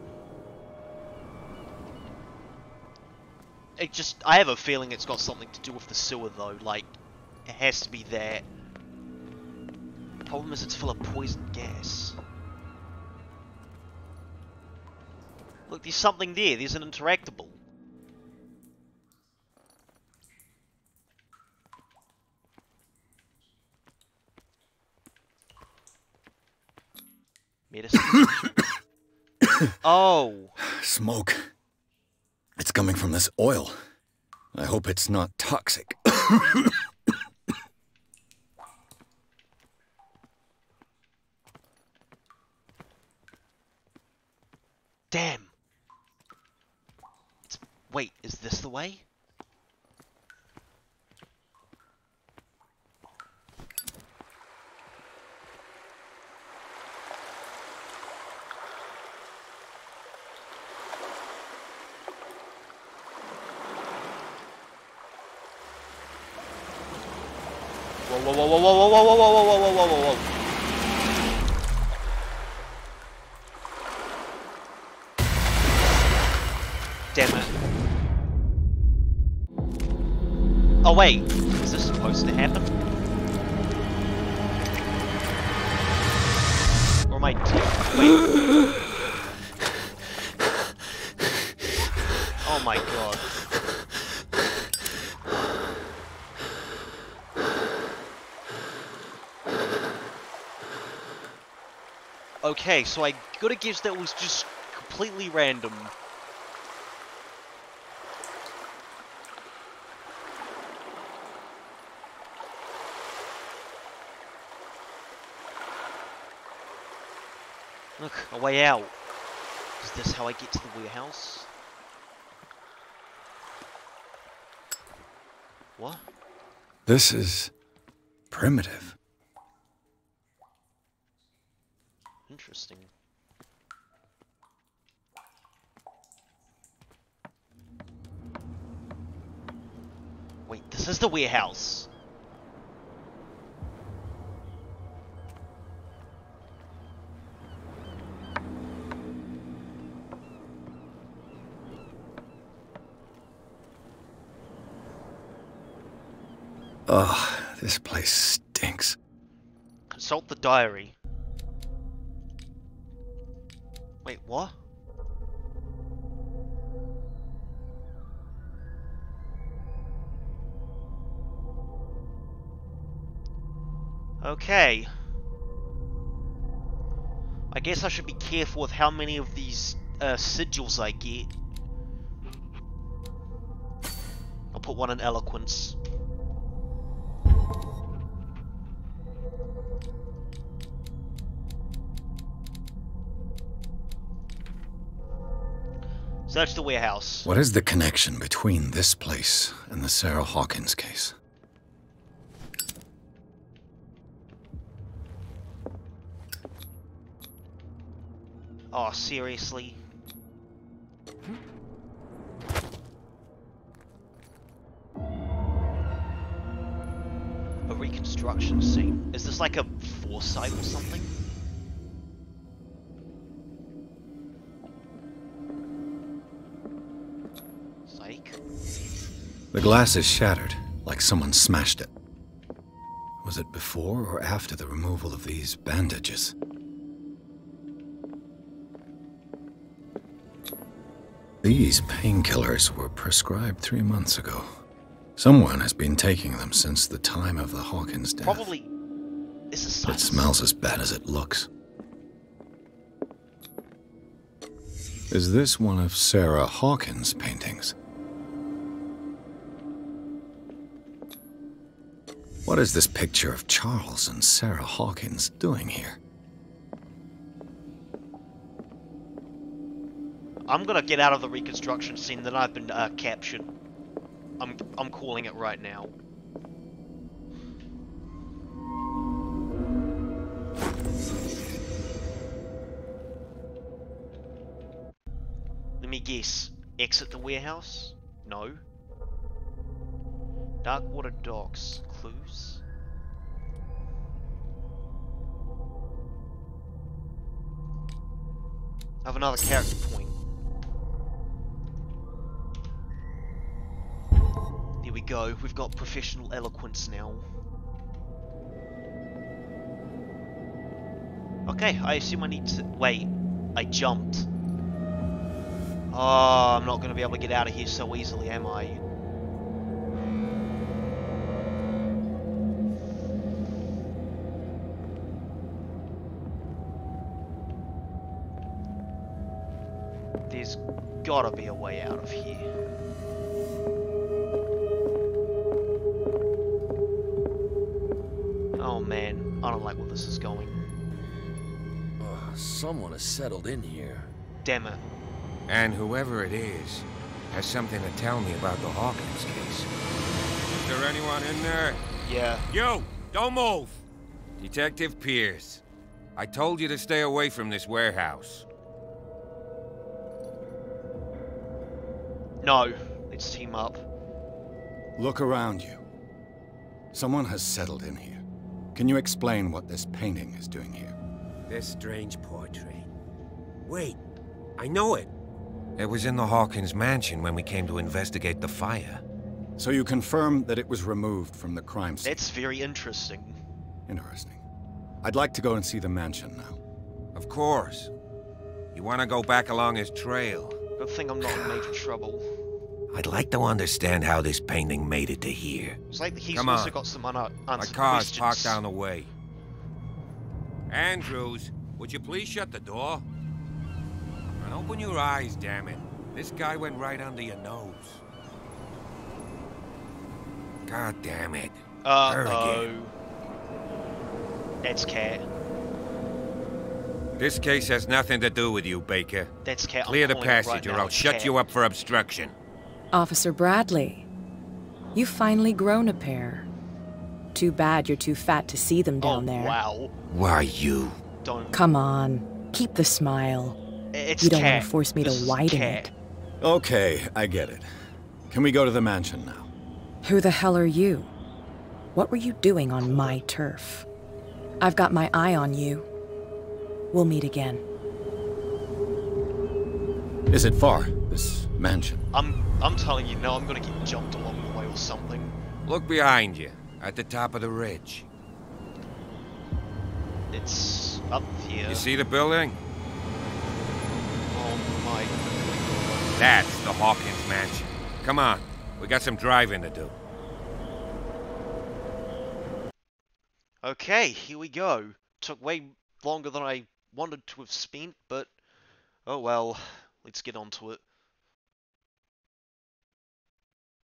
I have a feeling it's got something to do with the sewer though, like, it has to be that. Problem is it's full of poison gas. Look, there's something there, there's an interactable. Medicine. Oh! Smoke. It's coming from this oil. I hope it's not toxic. Damn! Wait, is this the way? Whoa, whoa, whoa, whoa, whoa, whoa, whoa, whoa, whoa, whoa, whoa, whoa, whoa. Damn it. Oh wait, is this supposed to happen? Or am I wait. Oh my god. Okay, so I gotta guess that was just completely random. Look, a way out. Is this how I get to the warehouse? What? This is primitive. Interesting. Wait, this is the warehouse. Ugh, this place stinks. Consult the diary. Wait, what? Okay. I guess I should be careful with how many of these sigils I get. I'll put one in eloquence. Search the warehouse. What is the connection between this place and the Sarah Hawkins case? Oh, seriously? A reconstruction scene. Is this like a foresight or something? Psych. The glass is shattered, like someone smashed it. Was it before or after the removal of these bandages? These painkillers were prescribed 3 months ago. Someone has been taking them since the time of the Hawkins death. Probably. This is It smells as bad as it looks. Is this one of Sarah Hawkins' paintings? What is this picture of Charles and Sarah Hawkins doing here? I'm gonna get out of the reconstruction scene that I've been captured. I'm calling it right now. Let me guess. Exit the warehouse? No. Dark water docks. Clues? I have another character point. There we go. We've got professional eloquence now. Okay, I assume I need to... Wait, I jumped. Oh, I'm not going to be able to get out of here so easily, am I? There's gotta be a way out of here. Oh man, I don't like where this is going. Someone has settled in here. Damn it. And whoever it is has something to tell me about the Hawkins case. Is there anyone in there? Yeah. You! Don't move! Detective Pierce. I told you to stay away from this warehouse. No. Let's team up. Look around you. Someone has settled in here. Can you explain what this painting is doing here? This strange portrait. Wait, I know it. It was in the Hawkins mansion when we came to investigate the fire. So you confirm that it was removed from the crime scene? That's very interesting. Interesting. I'd like to go and see the mansion now. Of course. You want to go back along his trail? Good thing I'm not in major trouble. I'd like to understand how this painting made it to here. It's like he's Come also on. got some My unanswered car's questions. parked down the way. Andrews, would you please shut the door? And open your eyes, damn it. This guy went right under your nose. God damn it. Her again. That's Cat. This case has nothing to do with you, Baker. That's Cat. Clear the passage or I'll shut you up for obstruction. Officer Bradley, you've finally grown a pair. Too bad you're too fat to see them down there. Wow. Why you? Don't. Come on, keep the smile. It's You don't cat. want to force me This to is widen cat. it. Okay, I get it. Can we go to the mansion now? Who the hell are you? What were you doing on my turf? I've got my eye on you. We'll meet again. Is it far, this mansion? I'm telling you now, I'm gonna get jumped along the way or something. Look behind you, at the top of the ridge. It's up here. You see the building? Oh my. That's the Hawkins mansion. Come on, we got some driving to do. Okay, here we go. Took way longer than I wanted to have spent, but oh well. Let's get on to it.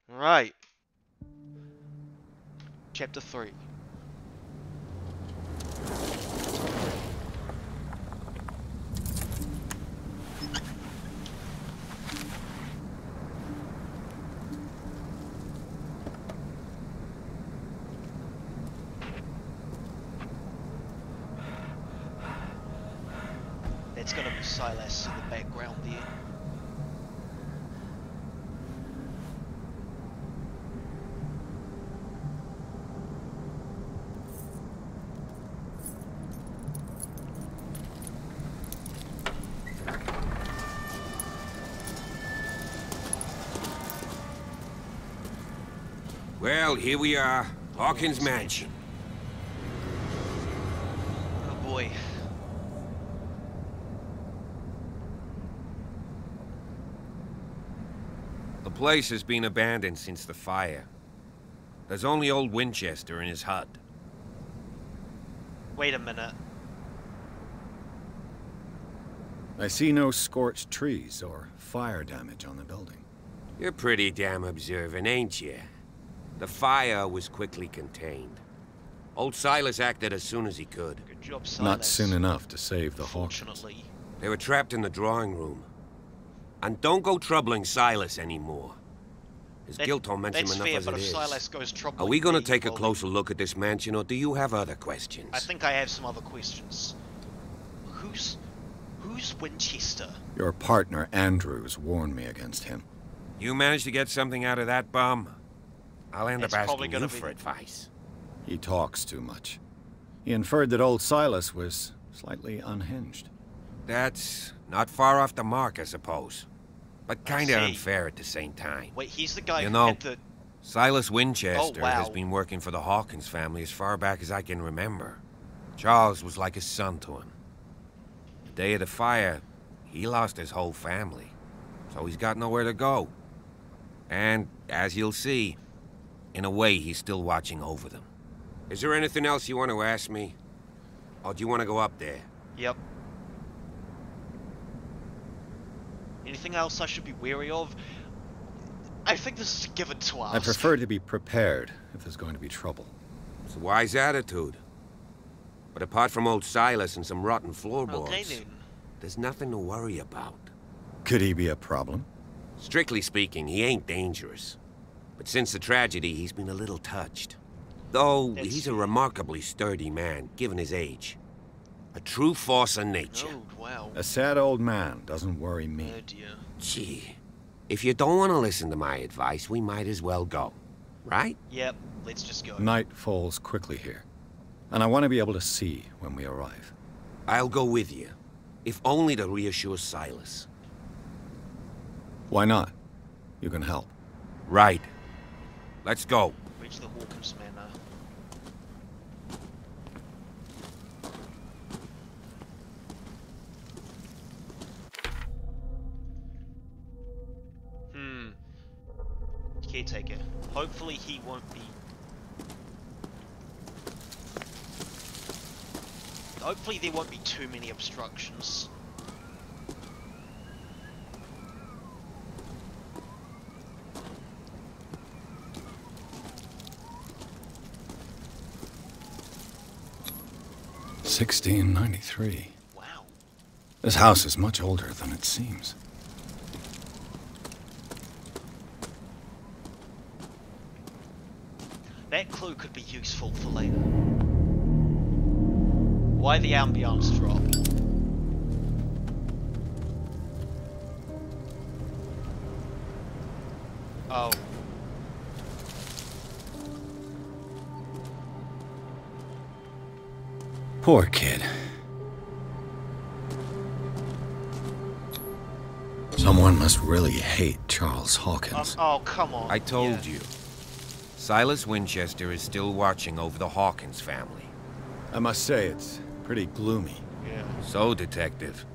Right. Chapter 3. That's gonna be Silas in the background there. Well, here we are, Hawkins mansion. Oh boy. The place has been abandoned since the fire. There's only old Winchester in his hut. Wait a minute. I see no scorched trees or fire damage on the building. You're pretty damn observant, ain't you? The fire was quickly contained. Old Silas acted as soon as he could. Good job, Silas. Not soon enough to save the Hawkins. They were trapped in the drawing room. And don't go troubling Silas anymore. His guilt torments him enough as it is. Silas goes Are we gonna take a closer look at this mansion, or do you have other questions? I think I have some other questions. Who's Winchester? Your partner, Andrews, warned me against him. You managed to get something out of that bum? I'll end up asking you be... for advice. He talks too much. He inferred that old Silas was slightly unhinged. That's not far off the mark, I suppose. But kinda unfair at the same time. Wait, he's the guy you who know, had the... Silas Winchester has wow. been working for the Hawkins family as far back as I can remember. Charles was like a son to him. The day of the fire, he lost his whole family. So he's got nowhere to go. And, as you'll see, in a way, he's still watching over them. Is there anything else you want to ask me? Or do you want to go up there? Yep. Anything else I should be wary of? I think this is given to us. I prefer to be prepared if there's going to be trouble. It's a wise attitude. But apart from old Silas and some rotten floorboards, there's nothing to worry about. Could he be a problem? Strictly speaking, he ain't dangerous. But since the tragedy, he's been a little touched. Though he's a remarkably sturdy man, given his age. A true force of nature. Oh, wow. A sad old man doesn't worry me. Oh, dear. Gee, if you don't want to listen to my advice, we might as well go. Right? Yep, let's just go. Night falls quickly here, and I want to be able to see when we arrive. I'll go with you, if only to reassure Silas. Why not? You can help. Right. Let's go. Reach the Hawkins Manor. Caretaker. Hopefully he won't be... Hopefully there won't be too many obstructions. $1693. Wow. This house is much older than it seems. That clue could be useful for later. Why the ambiance drop? Oh. Poor kid. Someone must really hate Charles Hawkins. Oh, come on. I told you. Silas Winchester is still watching over the Hawkins family. I must say, it's pretty gloomy. Yeah. So, Detective,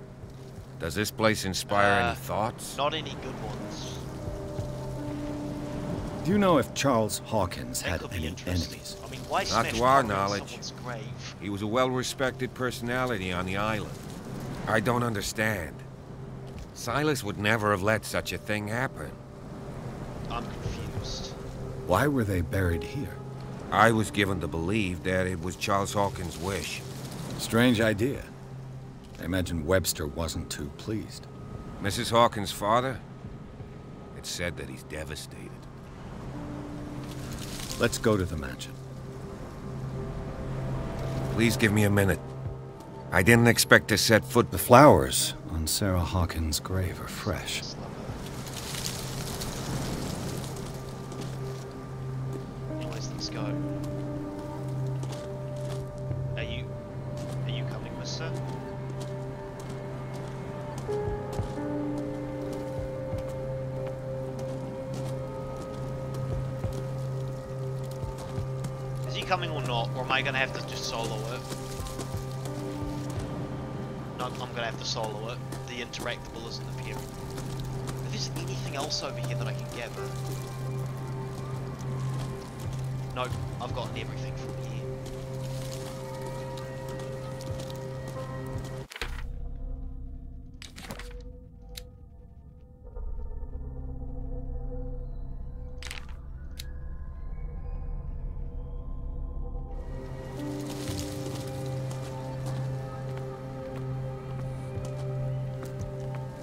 does this place inspire any thoughts? Not any good ones. Do you know if Charles Hawkins had any enemies? I mean, why Not to our knowledge. He was a well-respected personality on the island. I don't understand. Silas would never have let such a thing happen. I'm confused. Why were they buried here? I was given to believe that it was Charles Hawkins' wish. Strange idea. I imagine Webster wasn't too pleased. Mrs. Hawkins' father? It's said that he's devastated. Let's go to the mansion. Please give me a minute. I didn't expect to set foot... The flowers on Sarah Hawkins' grave are fresh. Anyways, let's go. Are you coming, mister? Is he coming or not, or am I gonna have to just solo it? No, I'm gonna have to solo it. The interactable isn't appearing. If there's anything else over here that I can gather. Nope, I've gotten everything from here.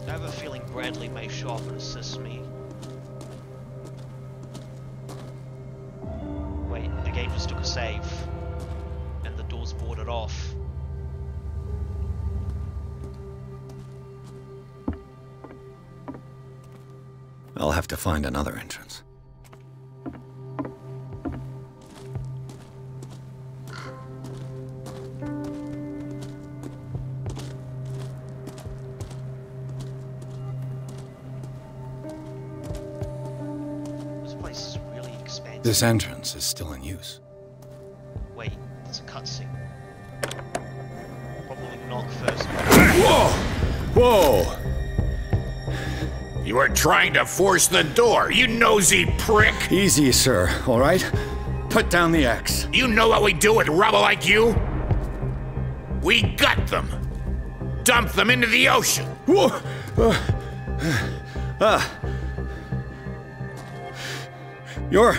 I have a feeling Bradley may show up and assist me. Wait, the game just took a save. And the door's boarded off. I'll have to find another entrance. This entrance is still in use. Wait, it's a cutscene. What will we knock first? Whoa! Whoa! You were trying to force the door, you nosy prick! Easy, sir, all right? Put down the axe. You know what we do with rubble like you? We gut them. Dump them into the ocean. Whoa! You're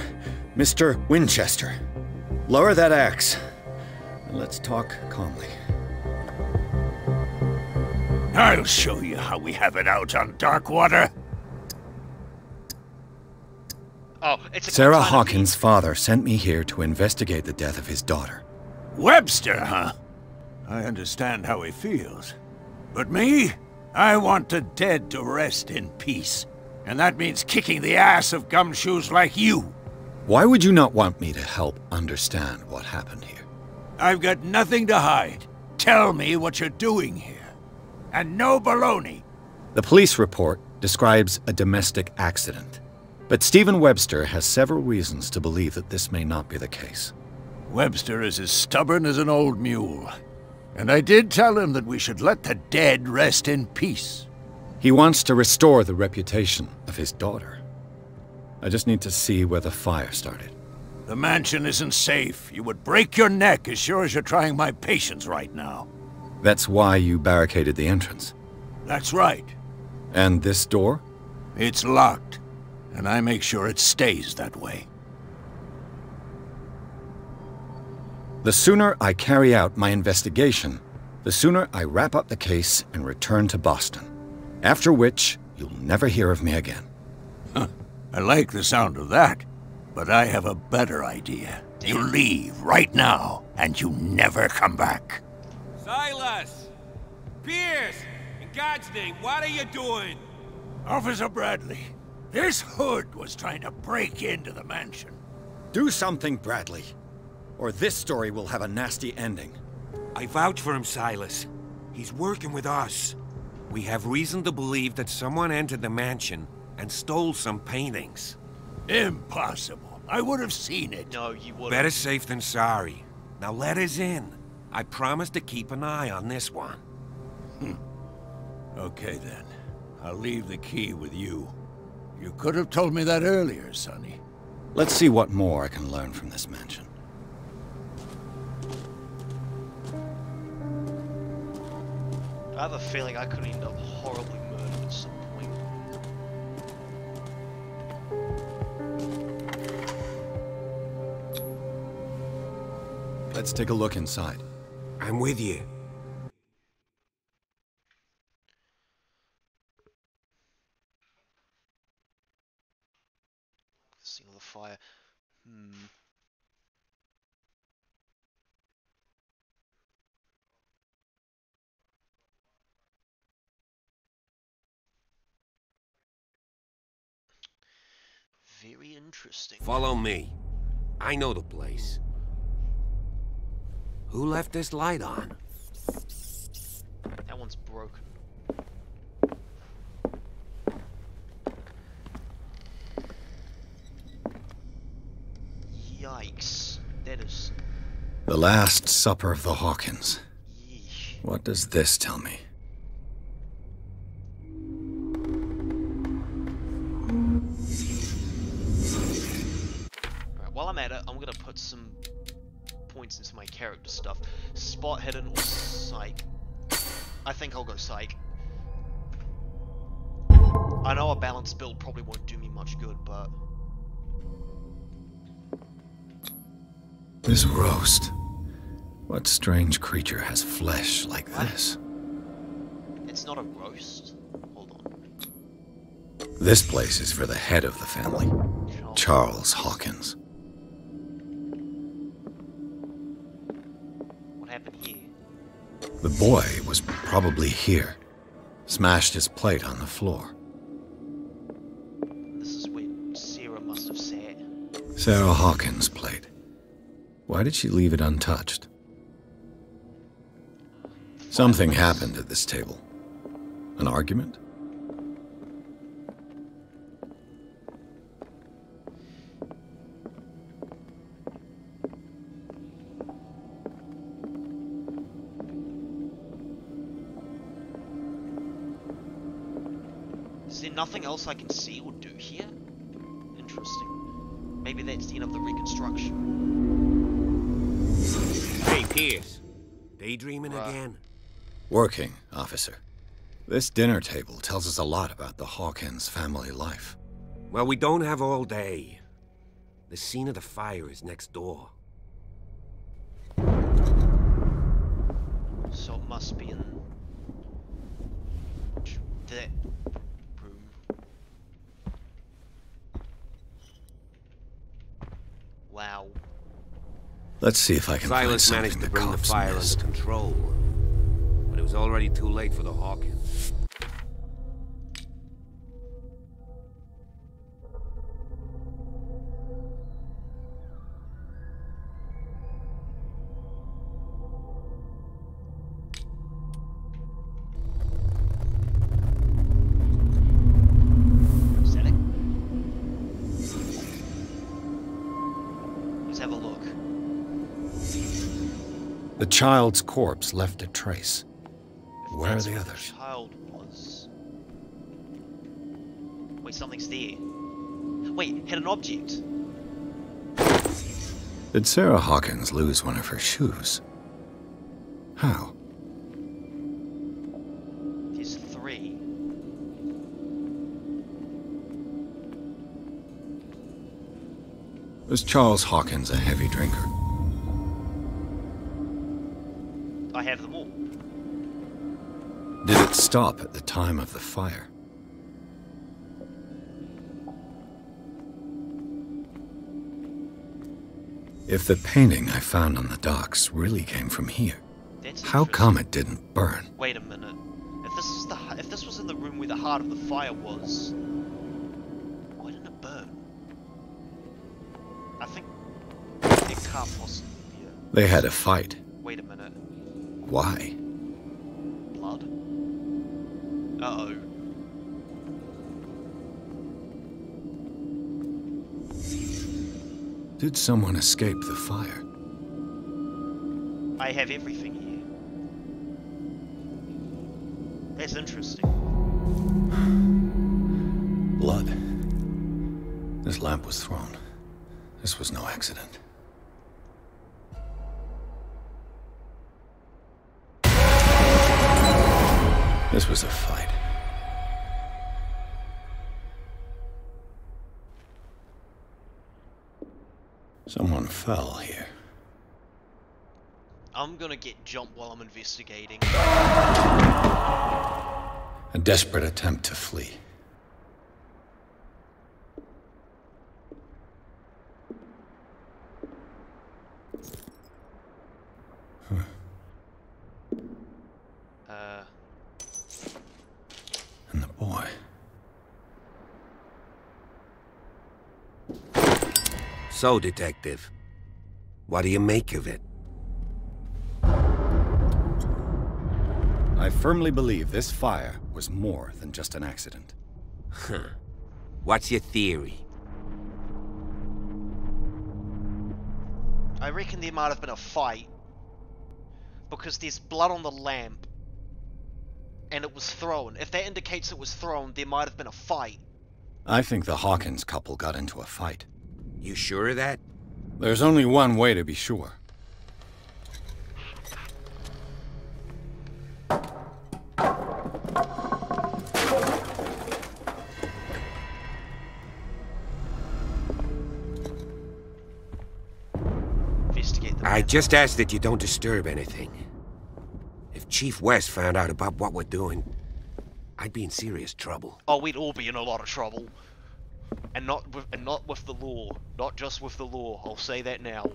Mr. Winchester. Lower that axe. And let's talk calmly. I'll show you how we have it out on Darkwater. Oh, it's a Sarah Hawkins' father sent me here to investigate the death of his daughter. Webster, huh? I understand how he feels. But me? I want the dead to rest in peace. And that means kicking the ass of gumshoes like you. Why would you not want me to help understand what happened here? I've got nothing to hide. Tell me what you're doing here. And no baloney. The police report describes a domestic accident. But Stephen Webster has several reasons to believe that this may not be the case. Webster is as stubborn as an old mule. And I did tell him that we should let the dead rest in peace. He wants to restore the reputation of his daughter. I just need to see where the fire started. The mansion isn't safe. You would break your neck as sure as you're trying my patience right now. That's why you barricaded the entrance? That's right. And this door? It's locked, and I make sure it stays that way. The sooner I carry out my investigation, the sooner I wrap up the case and return to Boston. After which, you'll never hear of me again. Huh. I like the sound of that, but I have a better idea. You leave right now, and you never come back. Silas! Pierce! In God's name, what are you doing? Officer Bradley, this hood was trying to break into the mansion. Do something, Bradley, or this story will have a nasty ending. I vouch for him, Silas. He's working with us. We have reason to believe that someone entered the mansion and stole some paintings. Impossible. I would have seen it. No, you wouldn't. Better safe than sorry. Now let us in. I promise to keep an eye on this one. Okay then. I'll leave the key with you. You could have told me that earlier, Sonny. Let's see what more I can learn from this mansion. I have a feeling I could end up horribly murdered at some point. Let's take a look inside. I'm with you. Scene of the fire. Very interesting. Follow me. I know the place. Who left this light on? That one's broken. Yikes. That is... The Last Supper of the Hawkins. Yeesh. What does this tell me? Alright, while I'm at it, I'm gonna put some points into my character stuff. Spot hidden or psych. I think I'll go psych. I know a balanced build probably won't do me much good, but... This roast. What strange creature has flesh like this? It's not a roast. Hold on. This place is for the head of the family, Charles Hawkins. What happened here? The boy was probably here. Smashed his plate on the floor. This is where Sarah must have sat. Sarah Hawkins' plate. Why did she leave it untouched? Something happened at this table. An argument? Is there nothing else I can see or do here? Interesting. Maybe that's the end of the reconstruction. Hey, Pierce. Daydreaming again? Working, officer. This dinner table tells us a lot about the Hawkins family life. Well, we don't have all day. The scene of the fire is next door. So it must be in... that room. Wow. Let's see if I can find Silas something managed to the bring the cops fire missed. under control, but it was already too late for the Hawkins. Is that it? Let's have a look. The child's corpse left a trace. Where are the That's others? the child was. Wait, something's there. Wait, hit an object. Did Sarah Hawkins lose one of her shoes? How? There's 3. Was Charles Hawkins a heavy drinker? I have them all. Did it stop at the time of the fire? If the painting I found on the docks really came from here, That's How come it didn't burn? Wait a minute. If this was in the room where the heart of the fire was, why didn't it burn? I think it can't possibly be it. They had a fight. Wait a minute. Why? Blood? Uh-oh. Did someone escape the fire? I have everything here. That's interesting. Blood. This lamp was thrown. This was no accident. This was a fight. Someone fell here. I'm gonna get jumped while I'm investigating. A desperate attempt to flee. And the boy. So, Detective, what do you make of it? I firmly believe this fire was more than just an accident. Huh. What's your theory? I reckon there might have been a fight. Because there's blood on the lamp. And it was thrown. If that indicates it was thrown, there might have been a fight. I think the Hawkins couple got into a fight. You sure of that? There's only one way to be sure. I just ask that you don't disturb anything. If Chief West found out about what we're doing, I'd be in serious trouble. Oh, we'd all be in a lot of trouble. And not with the law. Not just with the law. I'll say that now.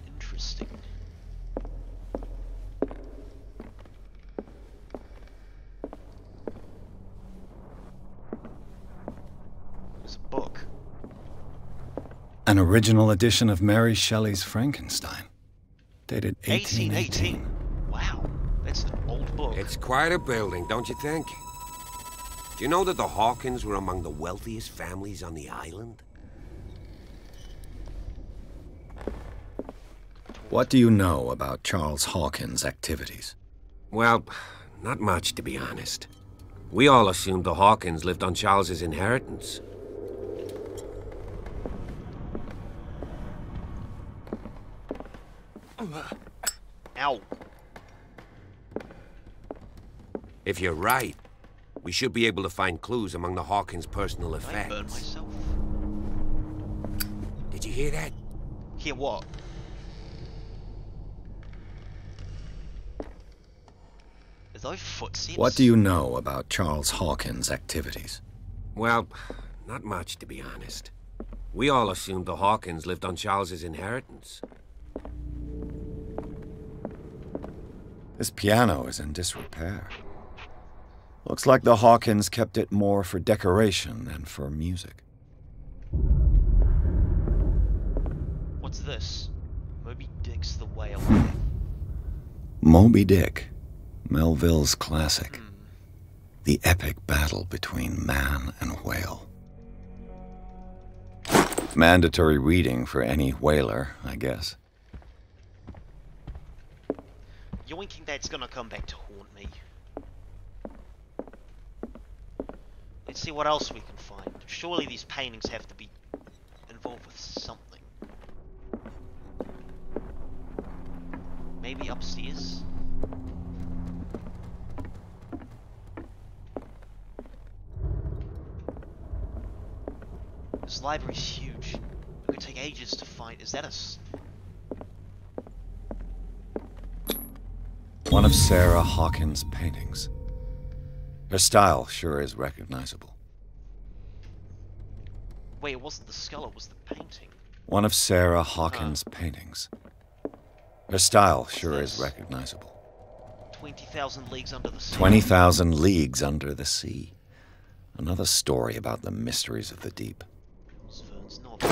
Interesting. There's a book. An original edition of Mary Shelley's Frankenstein, dated 1818. Wow, that's an old book. It's quite a building, don't you think? Do you know that the Hawkins were among the wealthiest families on the island? What do you know about Charles Hawkins' activities? Well, not much, to be honest. We all assumed the Hawkins lived on Charles's inheritance. Ow. If you're right, we should be able to find clues among the Hawkins' personal effects. I burned myself. Did you hear that? Hear what? Are those footsteps? What do you know about Charles Hawkins' activities? Well, not much, to be honest. We all assumed the Hawkins lived on Charles's inheritance. This piano is in disrepair. Looks like the Hawkins kept it more for decoration than for music. What's this? Moby Dick's The Whale. Moby Dick, Melville's classic. The epic battle between man and whale. Mandatory reading for any whaler, I guess. Yoinking that's gonna come back to haunt me. Let's see what else we can find. Surely these paintings have to be involved with something. Maybe upstairs? This library's huge. It could take ages to find. Is that a... One of Sarah Hawkins' paintings. Her style sure is recognizable. Wait, it wasn't the skull, it was the painting. One of Sarah Hawkins' paintings. Her style sure is recognizable. 20,000 Leagues Under the Sea. 20,000 Leagues Under the Sea. Another story about the mysteries of the deep. Vern's novel.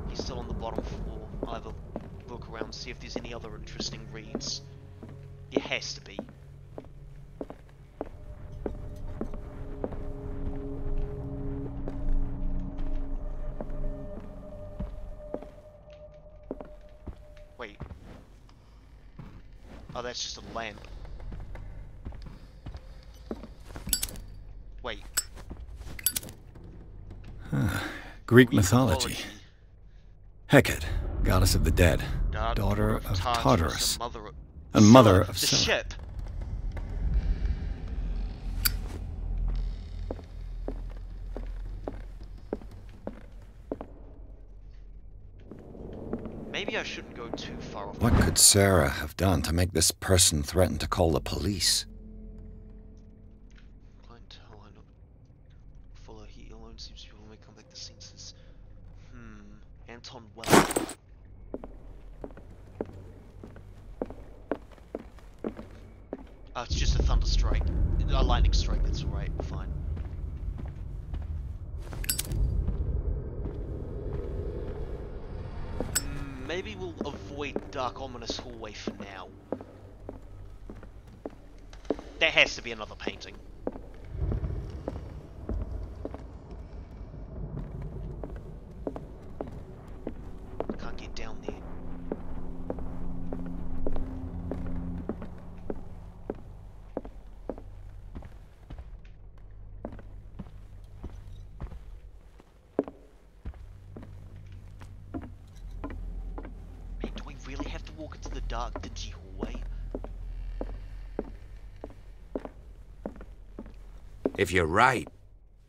He's still on the bottom floor. I'll have a look around, see if there's any other interesting reads. It has to be. Wait. Oh, that's just a lamp. Wait. Greek mythology. Hecate, goddess of the dead, daughter of Tartarus, and mother of the Sarah. ship. Maybe I shouldn't go too far off. What could Sarah have done to make this person threaten to call the police? Follow he alone seems to may come back to senses. Anton Well. Oh, it's just a thunder strike. A lightning strike, that's alright, fine. Maybe we'll avoid dark, ominous hallway for now. There has to be another painting. I can't get down there. Really have to walk into the dark, dingy hallway? If you're right,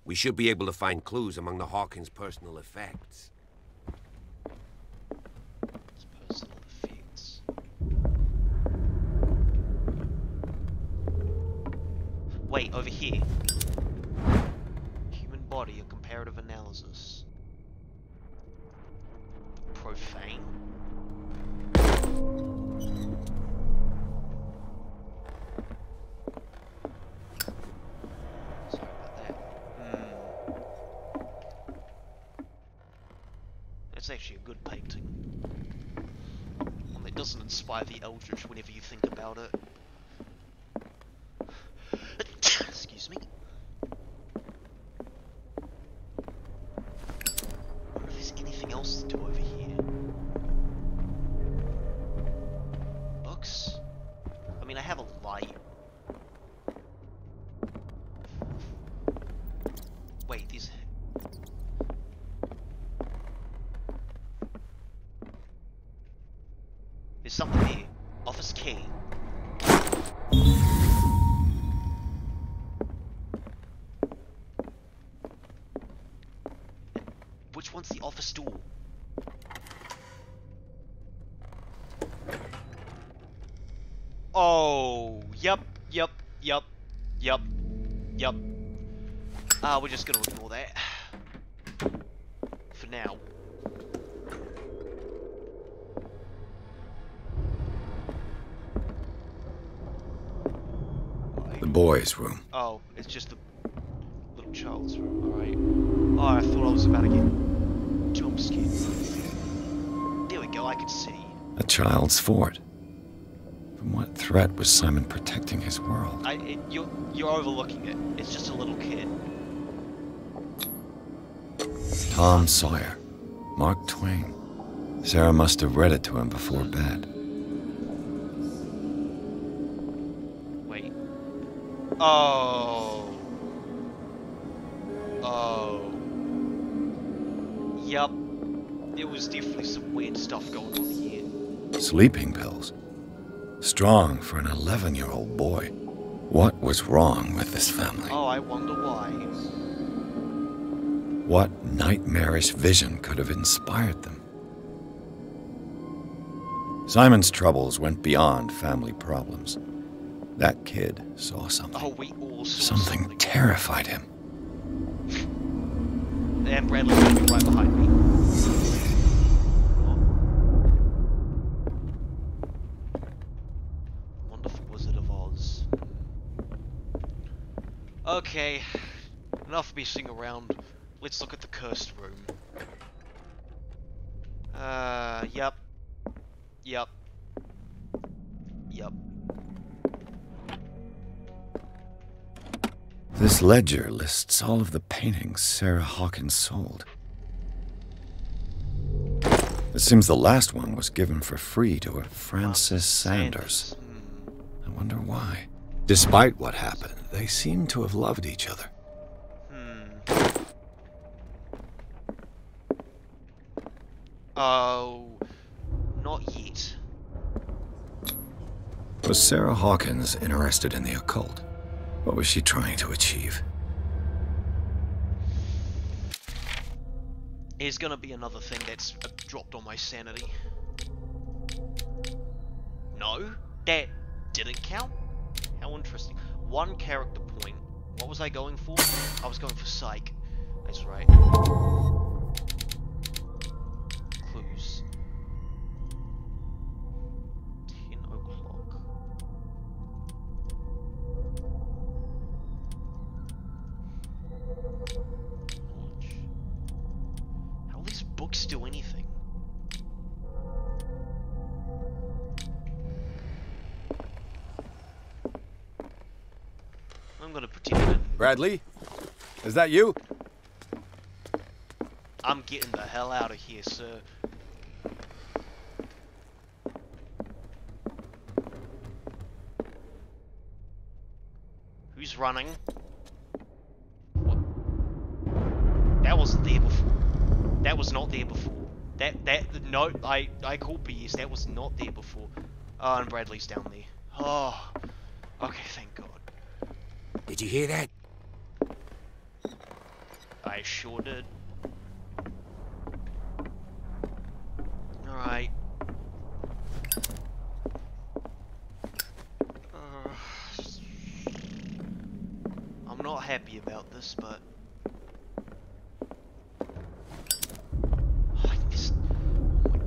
we should be able to find clues among the Hawkins' personal effects. Personal effects. Wait, over here. Human body, a comparative analysis. Profane. It's actually a good painting. One that doesn't inspire the eldritch whenever you think about it. Excuse me. I wonder if there's anything else to do over here. Books? I mean, I have a light. Wait, these... There's something here. Office key. Which one's the office door? Oh, yep. We're just gonna ignore that. For now. The boys' room. Oh, it's just the little child's room, alright. Oh, I thought I was about to get jump scared. There we go, I can see. A child's fort. From what threat was Simon protecting his world? You're overlooking it. It's just a little kid. Tom Sawyer. Mark Twain. Sarah must have read it to him before bed. Wait. Oh. Yup. There was definitely some weird stuff going on here. Sleeping pills. Strong for an 11-year-old boy. What was wrong with this family? Oh, I wonder why. What nightmarish vision could have inspired them? Simon's troubles went beyond family problems. That kid saw something. Oh, we all saw something terrified him. And Bradley's gonna be right behind me. Wonderful Wizard of Oz. Okay, enough messing around. Let's look at the cursed room. Yep. Yep. Yep. This ledger lists all of the paintings Sarah Hawkins sold. It seems the last one was given for free to a Francis Sanders. I wonder why. Despite what happened, they seem to have loved each other. Oh, not yet. Was Sarah Hawkins interested in the occult? What was she trying to achieve? Here's gonna be another thing that's dropped on my sanity. No, that didn't count? How interesting. 1 character point. What was I going for? I was going for psych. That's right. Clues. 10 o'clock. Knowledge. How will these books do anything? I'm gonna pretend I didn't. Bradley? Is that you? I'm getting the hell out of here, sir. Who's running? What? That wasn't there before. That was not there before. No, I call BS. That was not there before. Oh, and Bradley's down there. Oh, okay, thank God. Did you hear that? I sure did. Alright. I'm not happy about this, but... Oh my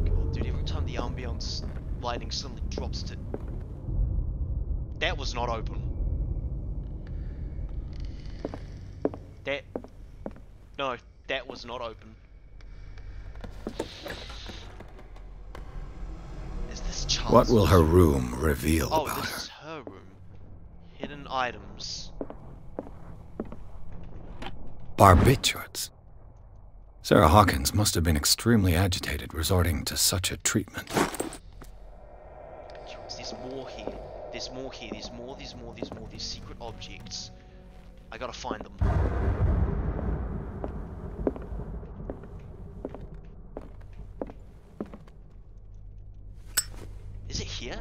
God, dude, every time the ambience lighting suddenly drops to... That was not open. No, that was not open. Is this Charles? What will her room reveal about her? Oh, this is her room. Hidden items. Barbiturates. Sarah Hawkins must have been extremely agitated resorting to such a treatment. There's more here. There's more here. There's more. There's secret objects. I gotta find them. Is it here?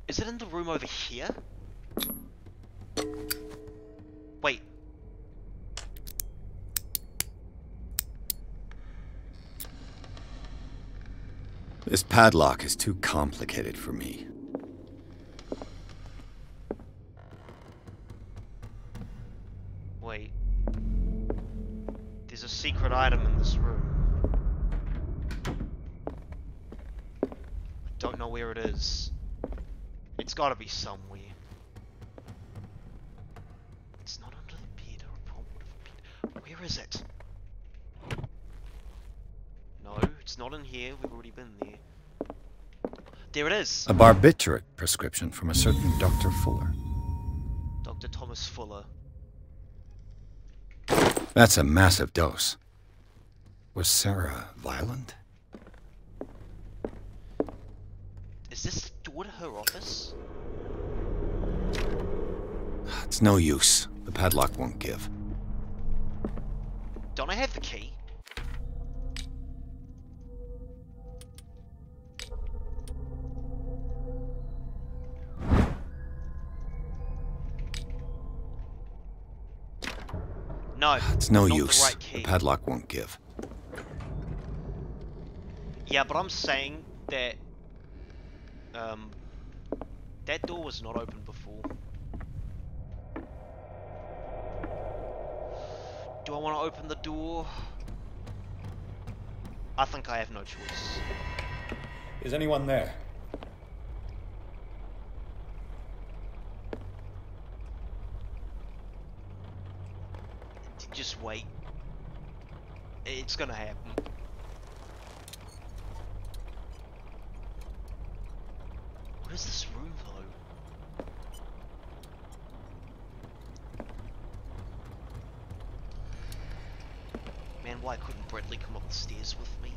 Is it in the room over here? Wait. This padlock is too complicated for me. Wait. There's a secret item in this room. I don't know where it is. It's gotta be somewhere. It's not under the bed or upon whatever bed. Where is it? No, it's not in here. We've already been there. There it is! A barbiturate prescription from a certain Dr. Fuller. Dr. Thomas Fuller. That's a massive dose. Was Sarah violent? Is this the door to her office? It's no use. The padlock won't give. Don't I have the key? No, it's no not use. The right key. The padlock won't give. Yeah, but I'm saying that that door was not open before. Do I want to open the door? I think I have no choice. Is anyone there? Just wait. It's gonna happen. What is this room though? Man, why couldn't Bradley come up the stairs with me?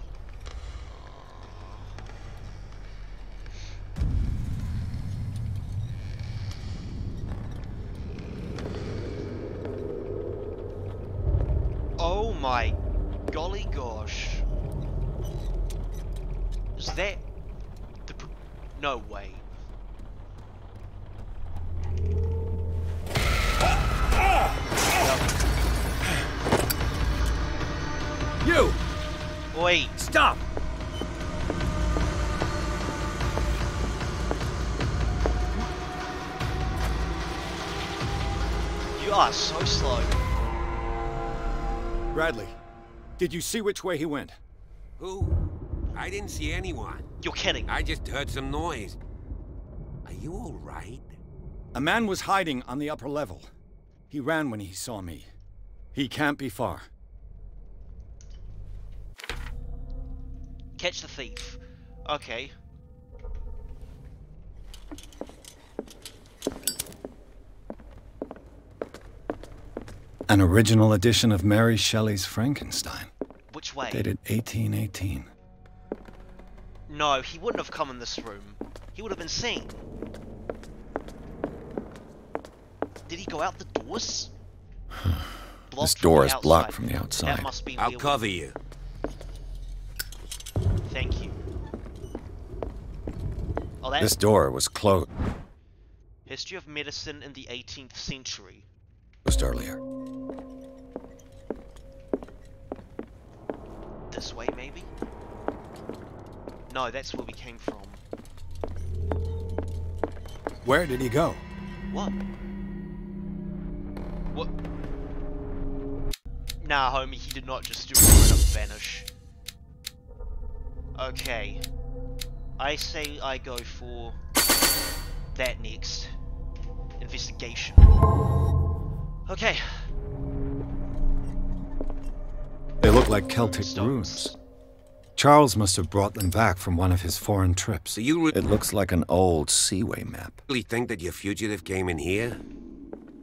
Oh my golly gosh. Is that the no way. You! Wait. Stop! You are so slow. Bradley, did you see which way he went? Who? I didn't see anyone. You're kidding. I just heard some noise. Are you all right? A man was hiding on the upper level. He ran when he saw me. He can't be far. Catch the thief. Okay. An original edition of Mary Shelley's Frankenstein. Which way? Dated 1818. No, he wouldn't have come in this room. He would have been seen. Did he go out the doors? This door is blocked from the outside. That must be I'll cover you. Thank you. Oh, that... This door was closed. History of medicine in the 18th century. Just earlier. This way, maybe? No, that's where we came from. Where did he go? What? What? Nah, homie, he did not just straight up vanish. Okay. I say I go for that next. Investigation. Okay. They look like Celtic runes. Charles must have brought them back from one of his foreign trips. So you It looks like an old seaway map. really think that your fugitive came in here?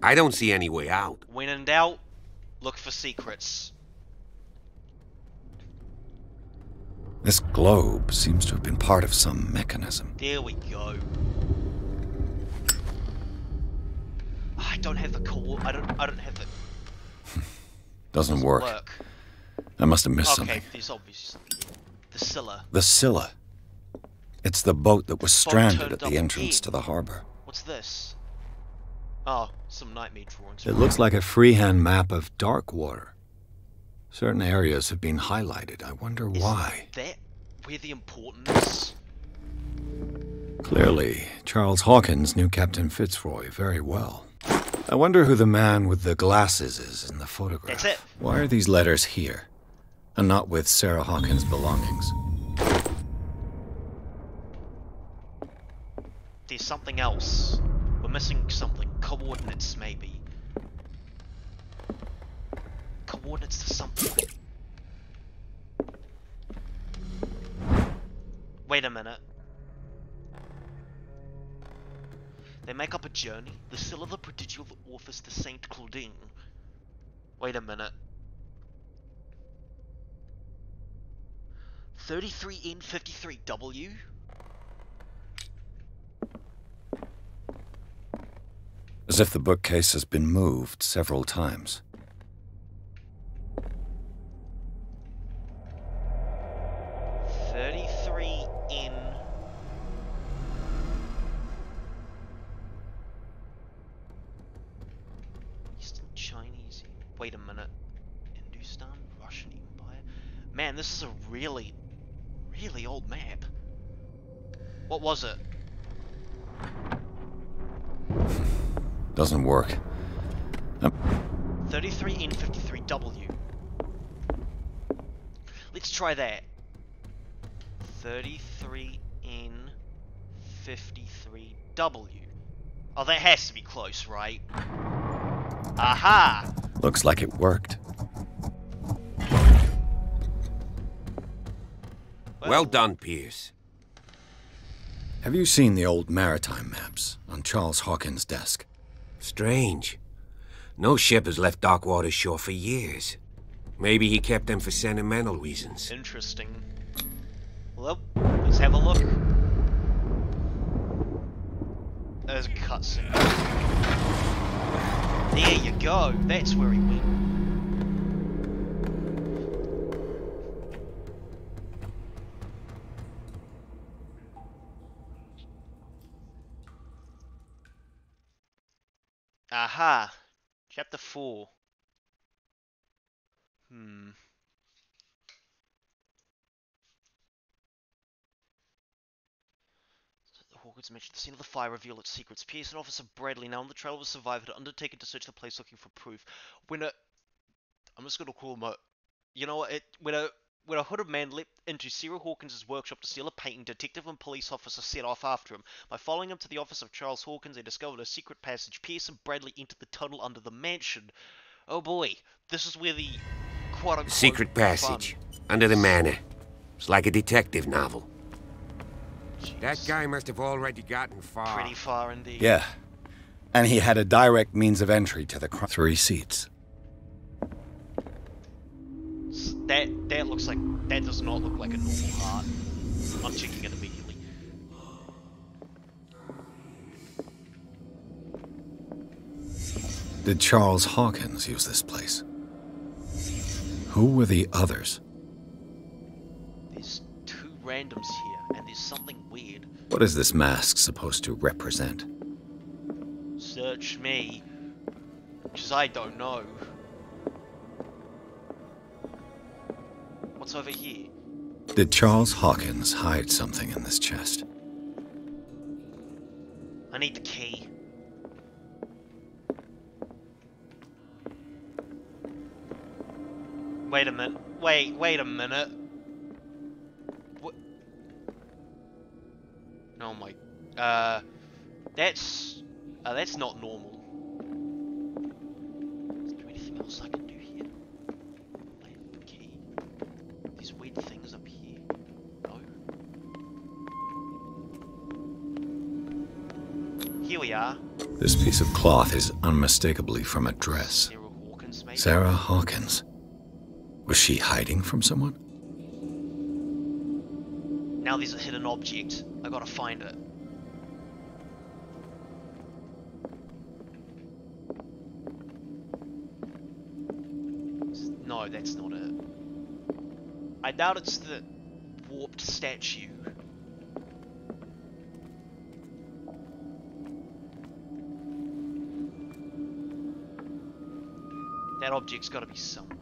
I don't see any way out. When in doubt, look for secrets. This globe seems to have been part of some mechanism. There we go. I don't have the core. I don't have the. Doesn't work. I must have missed something. Okay, there's obviously the Scylla. The Scylla. It's the boat that was stranded at the entrance to the harbor. What's this? Oh, some nightmare drawings. It looks like a freehand map of dark water. Certain areas have been highlighted. I wonder why. Is that where the importance? Clearly, Charles Hawkins knew Captain Fitzroy very well. I wonder who the man with the glasses is in the photograph. That's it. Why are these letters here, and not with Sarah Hawkins' belongings? There's something else. We're missing something. Coordinates, maybe. Coordinates to something. Wait a minute. They make up a journey. The Scylla of the Prodigal Office to Saint Claudine. Wait a minute. 33N53W? As if the bookcase has been moved several times. Wait a minute. Hindustan, Russian Empire. Man, this is a really, really old map. What was it? Doesn't work. 33N53W. Let's try that. 33N53W. Oh, that has to be close, right? Aha! Looks like it worked. Well done, Pierce. Have you seen the old maritime maps on Charles Hawkins' desk? Strange. No ship has left Darkwater's shore for years. Maybe he kept them for sentimental reasons. Interesting. Well, let's have a look. There's a cutscene. There you go. That's where he went. Aha. Chapter 4. The Hawkins mentioned the scene of the fire revealed its secrets. Pierce and Officer Bradley, now on the trail of a survivor, had undertaken to search the place looking for proof. I'm just gonna call him a... You know what? When a hooded man leapt into Sarah Hawkins' workshop to steal a painting, detective and police officer set off after him. By following him to the office of Charles Hawkins, they discovered a secret passage. Pierce and Bradley entered the tunnel under the mansion. Oh boy, this is where the quote-unquote Secret passage. Under the manor. It's like a detective novel. Jeez. That guy must have already gotten far. Pretty far indeed. Yeah. And he had a direct means of entry to the 3 seats. That looks like... That does not look like a normal heart. I'm checking it immediately. Did Charles Hawkins use this place? Who were the others? There's 2 randoms here, and there's something weird. What is this mask supposed to represent? Search me. Because I don't know. What's over here? Did Charles Hawkins hide something in this chest? I need the key. Wait a minute. Wait a minute. What? Oh my... That's not normal. Is there anything else I can do here? Lamp, key. These weird things up here. No. Here we are. This piece of cloth is unmistakably from a dress. Sarah Hawkins, maybe? Sarah Hawkins. Was she hiding from someone? Now there's a hidden object. I gotta find it. No, that's not it. I doubt it's the warped statue. That object's gotta be somewhere.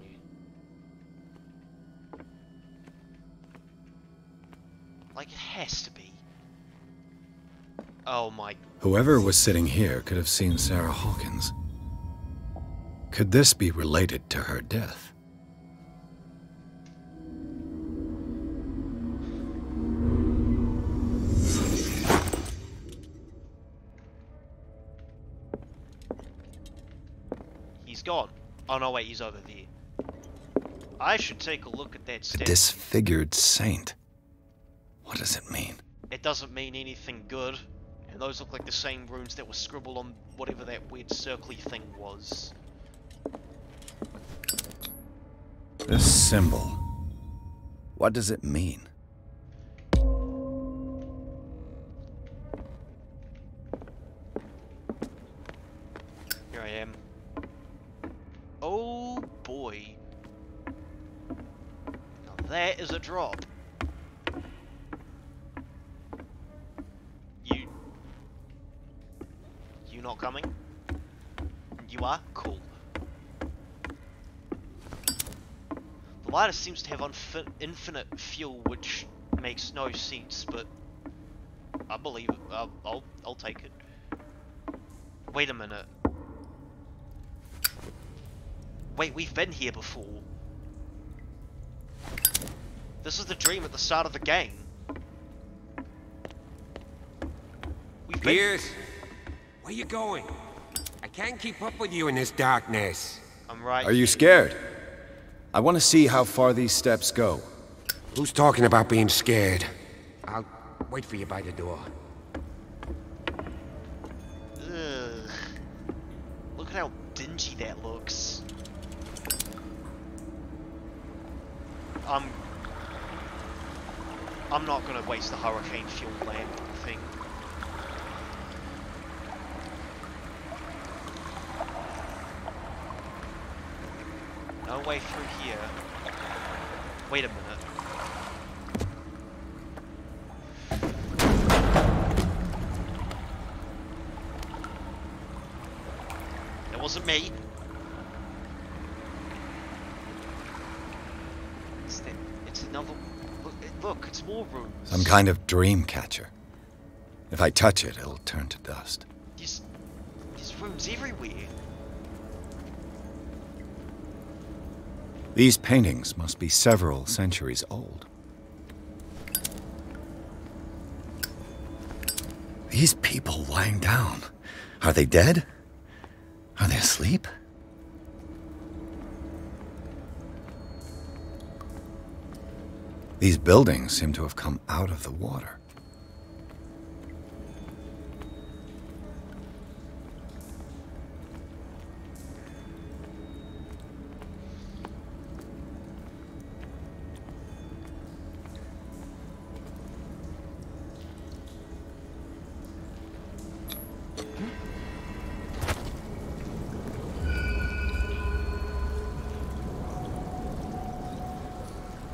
Like, it has to be. Oh my... Whoever was sitting here could have seen Sarah Hawkins. Could this be related to her death? He's gone. Oh no, wait, he's over there. I should take a look at that A statue. disfigured saint. What does it mean? It doesn't mean anything good. And those look like the same runes that were scribbled on whatever that weird circly thing was. This symbol. What does it mean? Here I am. Oh boy. Now that is a drop. You not coming? You are? Cool. lighter seems to have infinite fuel, which makes no sense, but I believe it. I'll take it. Wait a minute. Wait, we've been here before. This is the dream at the start of the game. Pierce, where you going? I can't keep up with you in this darkness. I'm right. Are you scared? I want to see how far these steps go. Who's talking about being scared? I'll wait for you by the door. Ugh. Look at how dingy that looks. I'm not gonna waste the hurricane fuel lamp thing. No way through here. Wait a minute. That wasn't me. It's another... Look, it's more rooms. Some kind of dream catcher. If I touch it, it'll turn to dust. There's rooms everywhere. These paintings must be several centuries old. These people lying down. Are they dead? Are they asleep? These buildings seem to have come out of the water.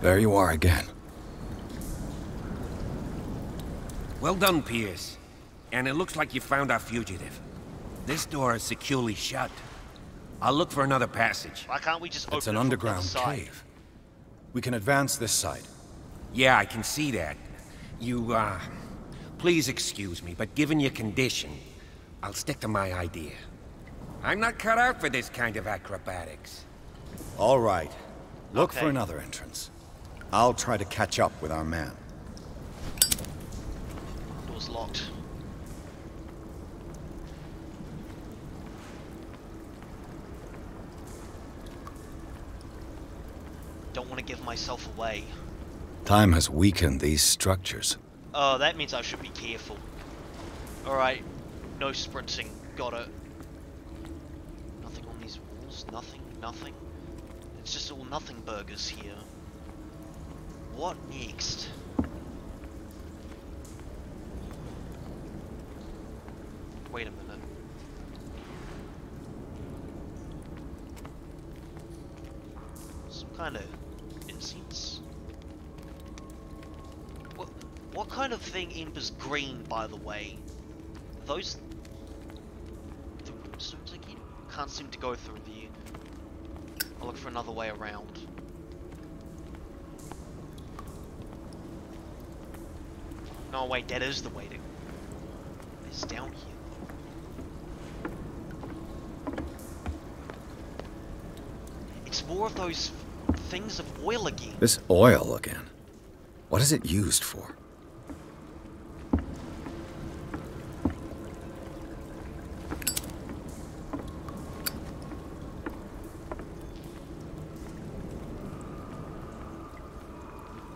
There you are again. Well done, Pierce. And it looks like you found our fugitive. This door is securely shut. I'll look for another passage. Why can't we just open it? It's an underground cave. We can advance this side. Yeah, I can see that. You, please excuse me, but given your condition, I'll stick to my idea. I'm not cut out for this kind of acrobatics. All right. Look Okay. for another entrance. I'll try to catch up with our man. Door's locked. Don't want to give myself away. Time has weakened these structures. Oh, that means I should be careful. Alright, no sprinting. Got it. Nothing on these walls. Nothing. It's just all nothing burgers here. What next? Wait a minute. Some kind of incense? What kind of thing embers green, by the way? Those... the runestones again? Can't seem to go through there. I'll look for another way around. No, wait, that is the way to... It's down here. It's more of those things of oil again. This oil again. What is it used for?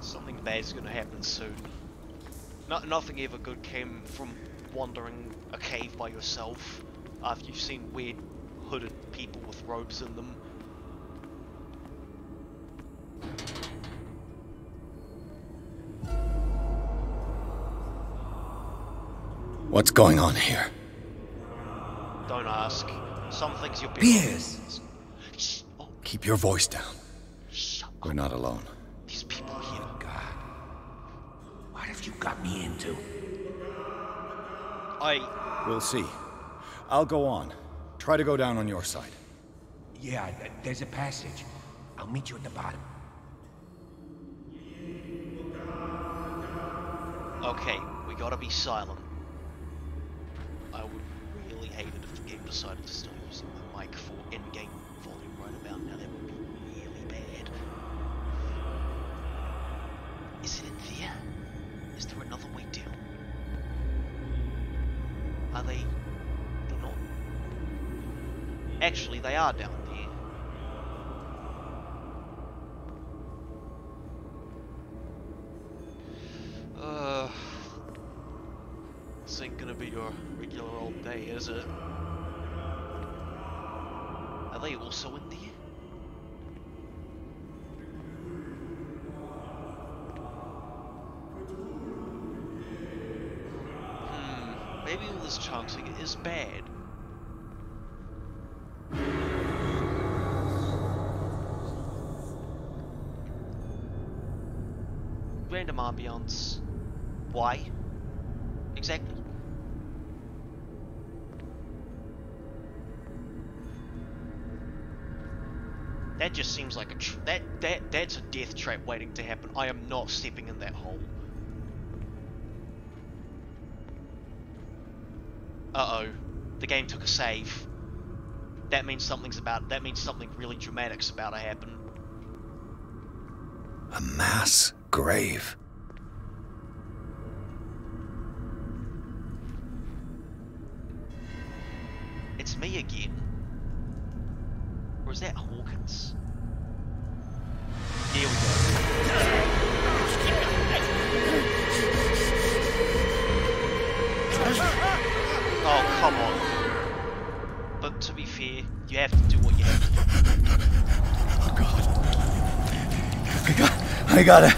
Something bad's gonna happen soon. Nothing ever good came from wandering a cave by yourself after you've seen weird hooded people with robes in them. What's going on here? Don't ask. Some things you'll be... Pierce! Shh. Oh, Keep your voice down. shut We're not alone. These people here. God. What have you got me into? We'll see. I'll go on. Try to go down on your side. Yeah, there's a passage. I'll meet you at the bottom. Okay, we gotta be silent. I would really hate it if the game decided to start using my mic for in-game volume right about now. That would be really bad. Is it in there? Is there another way down? Are they... They're not... Actually, they are down there. This ain't gonna be your regular old day, is it? Are they also in there? Maybe all this chancing is bad. Random ambiance. Why? Exactly. That just seems like a that's a death trap waiting to happen. I am not stepping in that hole. Uh-oh. The game took a save. That means something really dramatic's about to happen. A mass grave. It's me again. Or is that Hawkins? Here we go. Oh, come on. But to be fair, you have to do what you have to do. Oh God. I gotta...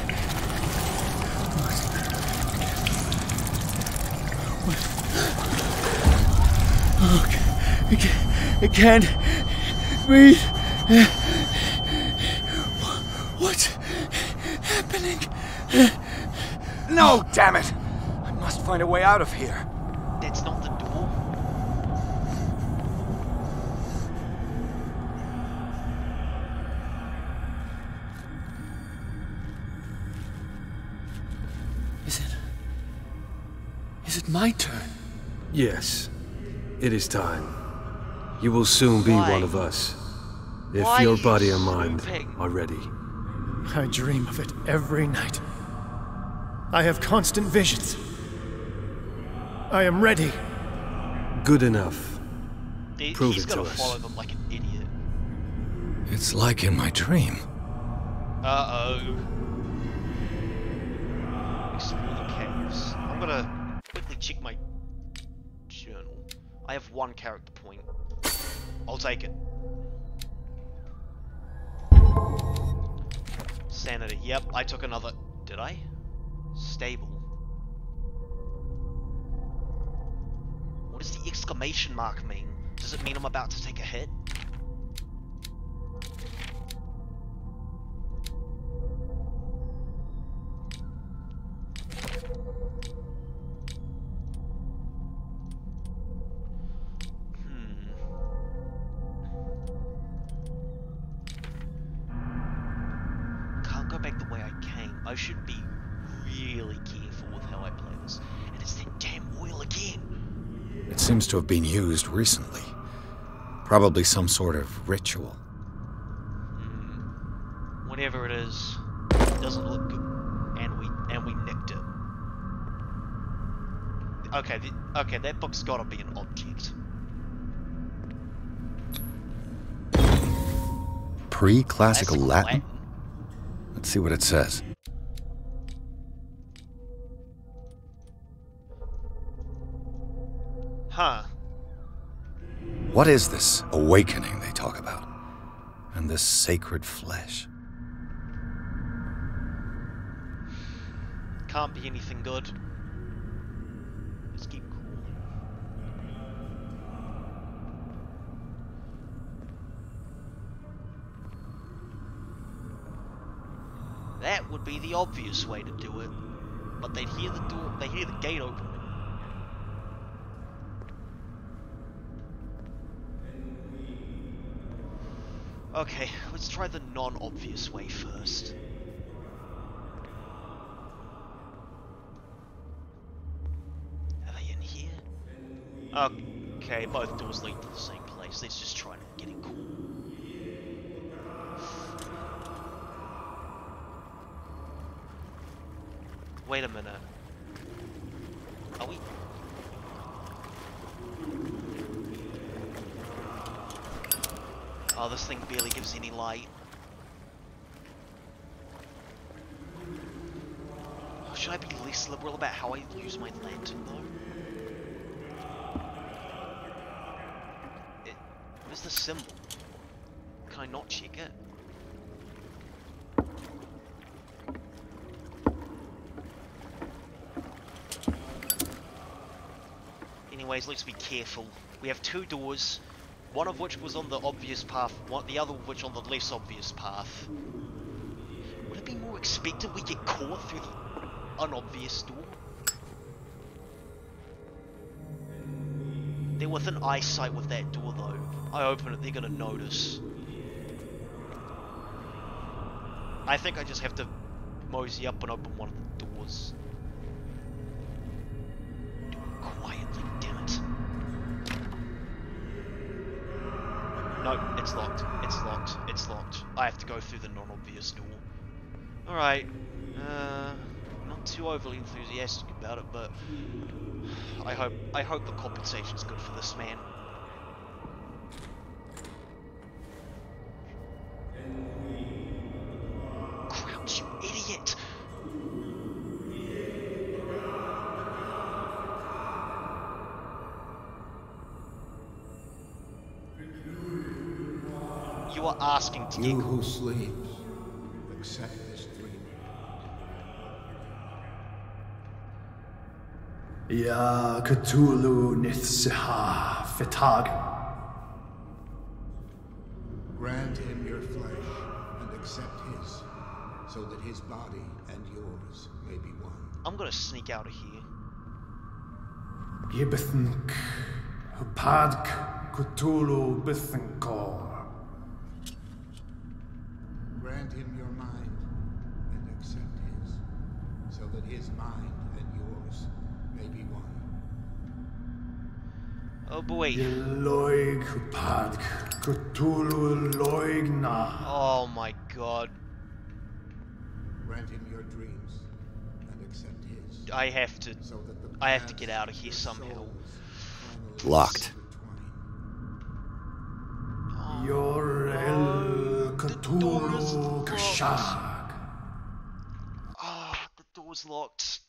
Oh, I can't breathe. What's happening? No, damn it! I must find a way out of here. That's not the door. Is it my turn? Yes. It is time. You will soon be one of us. If your body and mind are ready. I dream of it every night. I have constant visions. I am ready. Good enough. Prove He's it to gonna us. follow them like an idiot. It's like in my dream. Uh-oh. Explore the caves. I'm gonna quickly check my journal. I have 1 character point. I'll take it. Sanity. Yep, I took another... Did I? Stable. What does the exclamation mark mean? Does it mean I'm about to take a hit? Can't go back the way I came. I should be really careful with how I play this. And it's that damn oil again! It seems to have been used recently. Probably some sort of ritual. Whatever it is, it doesn't look good. And we nicked it. Okay, okay, that book's gotta be an object. Pre-classical Latin? Let's see what it says. Huh. What is this awakening they talk about? And this sacred flesh? Can't be anything good. Let's keep crawling. That would be the obvious way to do it. But they'd hear the door, they hear the gate opening. Okay, let's try the non-obvious way first. Okay, both doors lead to the same place. Let's just try not getting caught. Wait a minute. Are we? Oh, this thing barely gives any light. Oh, should I be less liberal about how I use my lantern, though? Where's the symbol? Can I not check it? Anyways, let's be careful. We have two doors, one of which was on the obvious path, the other of which on the less obvious path. Would it be more expected we get caught through the unobvious door? They're within eyesight with that door though. I open it, they're gonna notice. I think I just have to mosey up and open one of the doors. Do it quietly, damn it. No, it's locked. It's locked. It's locked. I have to go through the non-obvious door. Alright. Not too overly enthusiastic about it, but I hope the compensation's good for this man. Crouch, you idiot! You are asking to get You who sleeps, accept this dream. Ya Cthulhu Nithsiha Fitag. Grant him your flesh and accept his, so that his body and yours may be one. I'm gonna sneak out of here. Gibithink Padk Cthulhu Bithinkor. Grant him your mind and accept his, so that his mind and yours may be one. Oh boy. Loig Padk Cthulhu Loigna. Oh my god. Grant him your dreams and accept his. I have to get out of here somehow. Locked. Your El Cthulhu Kashag. Ah, the door's locked.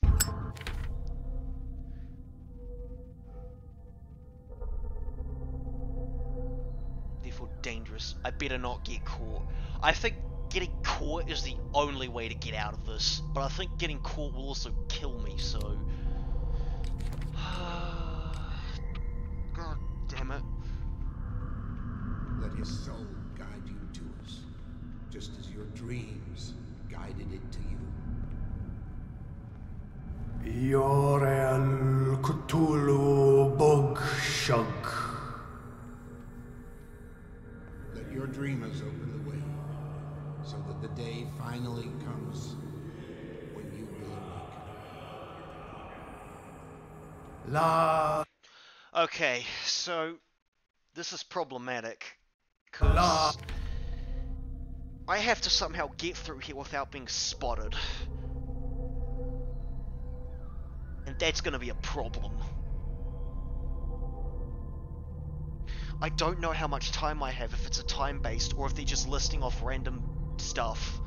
Therefore dangerous. I better not get caught. I think getting caught is the only way to get out of this, but I think getting caught will also kill me, so... God damn it. Let his soul guide you to us, just as your dreams guided it to you. Your El Cthulhu Bogshug. Let your dreamers open the way, so that the day finally comes when you will awaken. La. Okay, so this is problematic, because I have to somehow get through here without being spotted. And that's gonna be a problem. I don't know how much time I have, if it's a time-based, or if they're just listing off random stuff.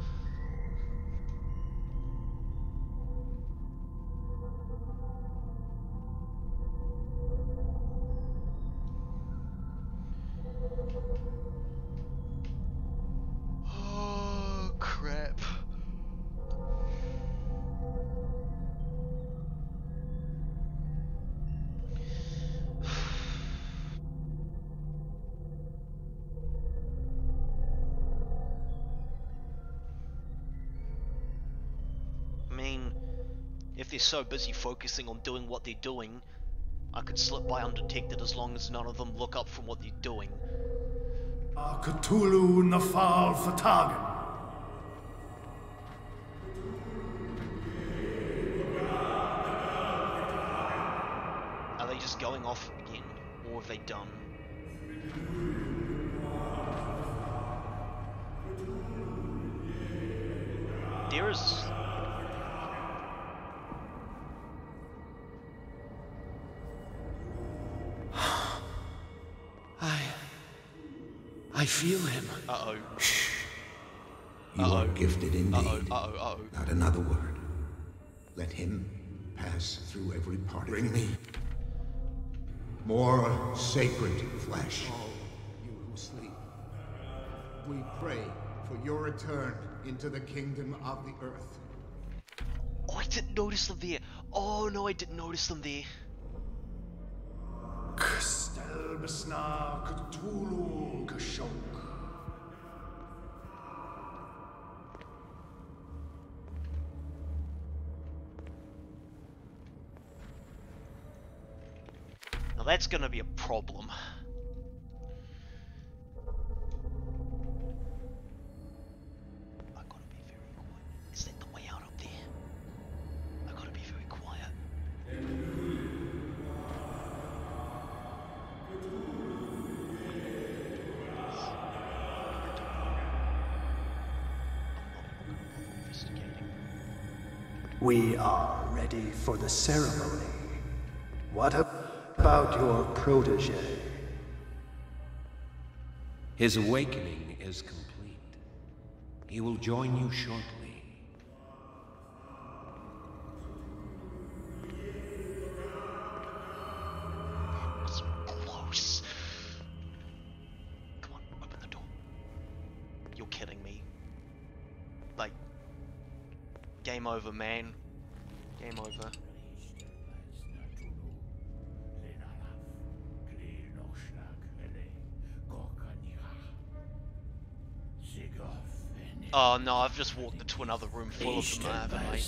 Oh, crap. I mean, if they're so busy focusing on doing what they're doing, I could slip by undetected as long as none of them look up from what they're doing. Cthulhu Nafal Fatagan. Are they just going off again? more have they done? There is... I feel him. Uh-oh. You are gifted indeed. Uh-oh. Not another word. Let him pass through every part of you. Bring me more sacred flesh. All you who sleep, we pray for your return into the kingdom of the earth. Oh, I didn't notice them there. Oh no, I didn't notice them there. Cthulhu VOD. Now that's gonna be a problem. I gotta be very quiet. Is that the way out up there? I gotta be very quiet. We are ready for the ceremony. What about your protege? His awakening is complete. He will join you shortly. It's close. Come on, open the door. You're kidding me. Like, game over, man. Game over. Oh no, I've just walked into another room full of them, haven't I?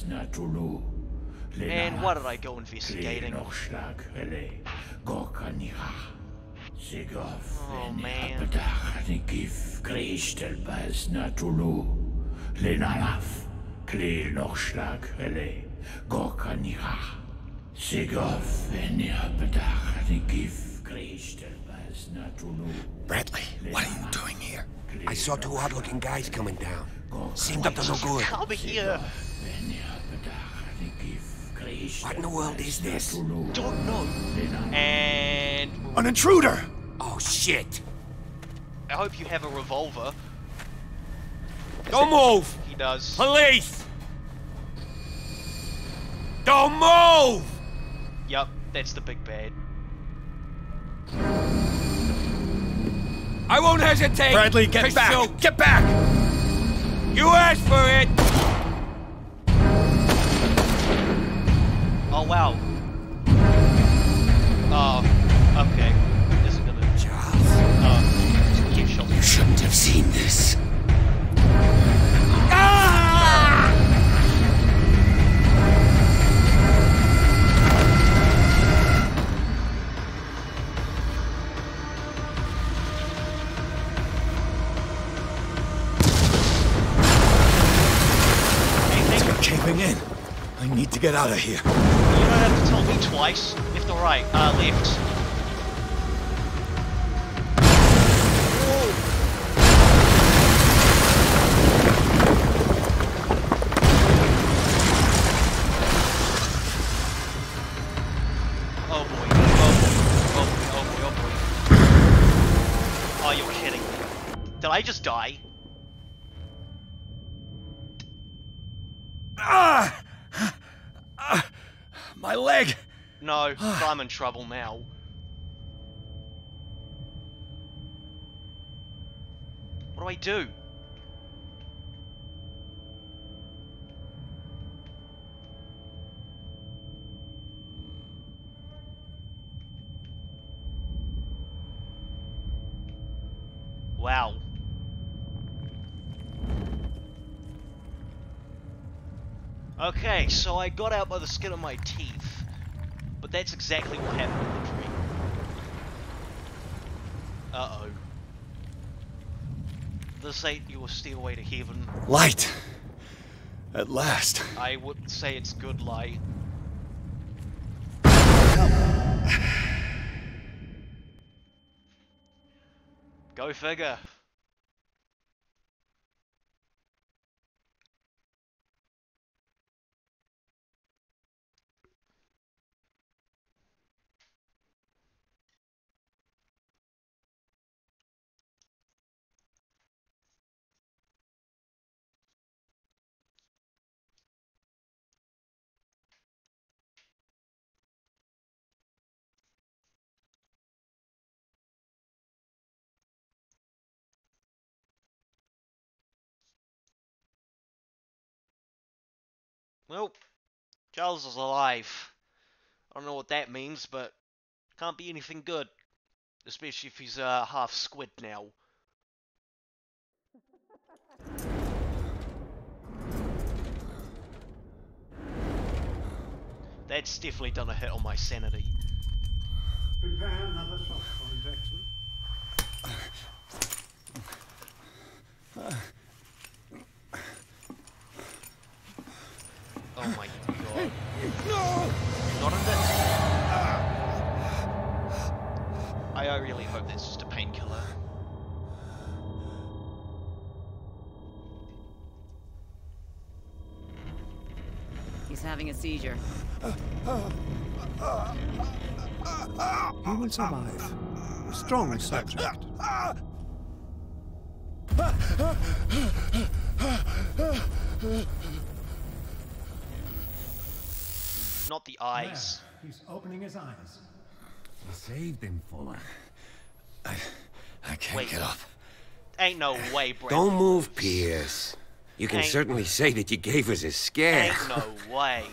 And why did I go investigating? Oh man. Bradley, what are you doing here? I saw two odd-looking guys coming down. Seemed up to no good. Come here! What in the world is this? Don't know. And... An intruder! Oh, shit! I hope you have a revolver. Don't move! He does. Police! Don't move! Yup, that's the big bad. I won't hesitate! Bradley, get back! Shoot. Get back! You asked for it! Oh, wow. Oh, okay. This is gonna... Charles. Keep shot. You shouldn't have seen this. Caving in. I need to get out of here. You don't have to tell me twice. Left or right? Left. Oh boy. Oh boy. Oh, you're kidding me. Did I just die? My leg! No, I'm in trouble now. What do I do? Wow. Okay, so I got out by the skin of my teeth, but that's exactly what happened in the dream. Uh-oh. This ain't your stairway to heaven. Light! At last. I wouldn't say it's good light. Go figure. Well, Charles is alive. I don't know what that means, but can't be anything good. Especially if he's half squid now. That's definitely done a hit on my sanity. Prepare another soft point, Jackson. Oh my god. No! Not in this. I really hope that's just a painkiller. He's having a seizure. He will survive. A strong subject. Not the eyes. There, he's opening his eyes. You saved him, Fuller. I can't get up. Ain't no way, Brent. Don't move, Pierce. You can Ain't- certainly say that you gave us a scare. Ain't no way.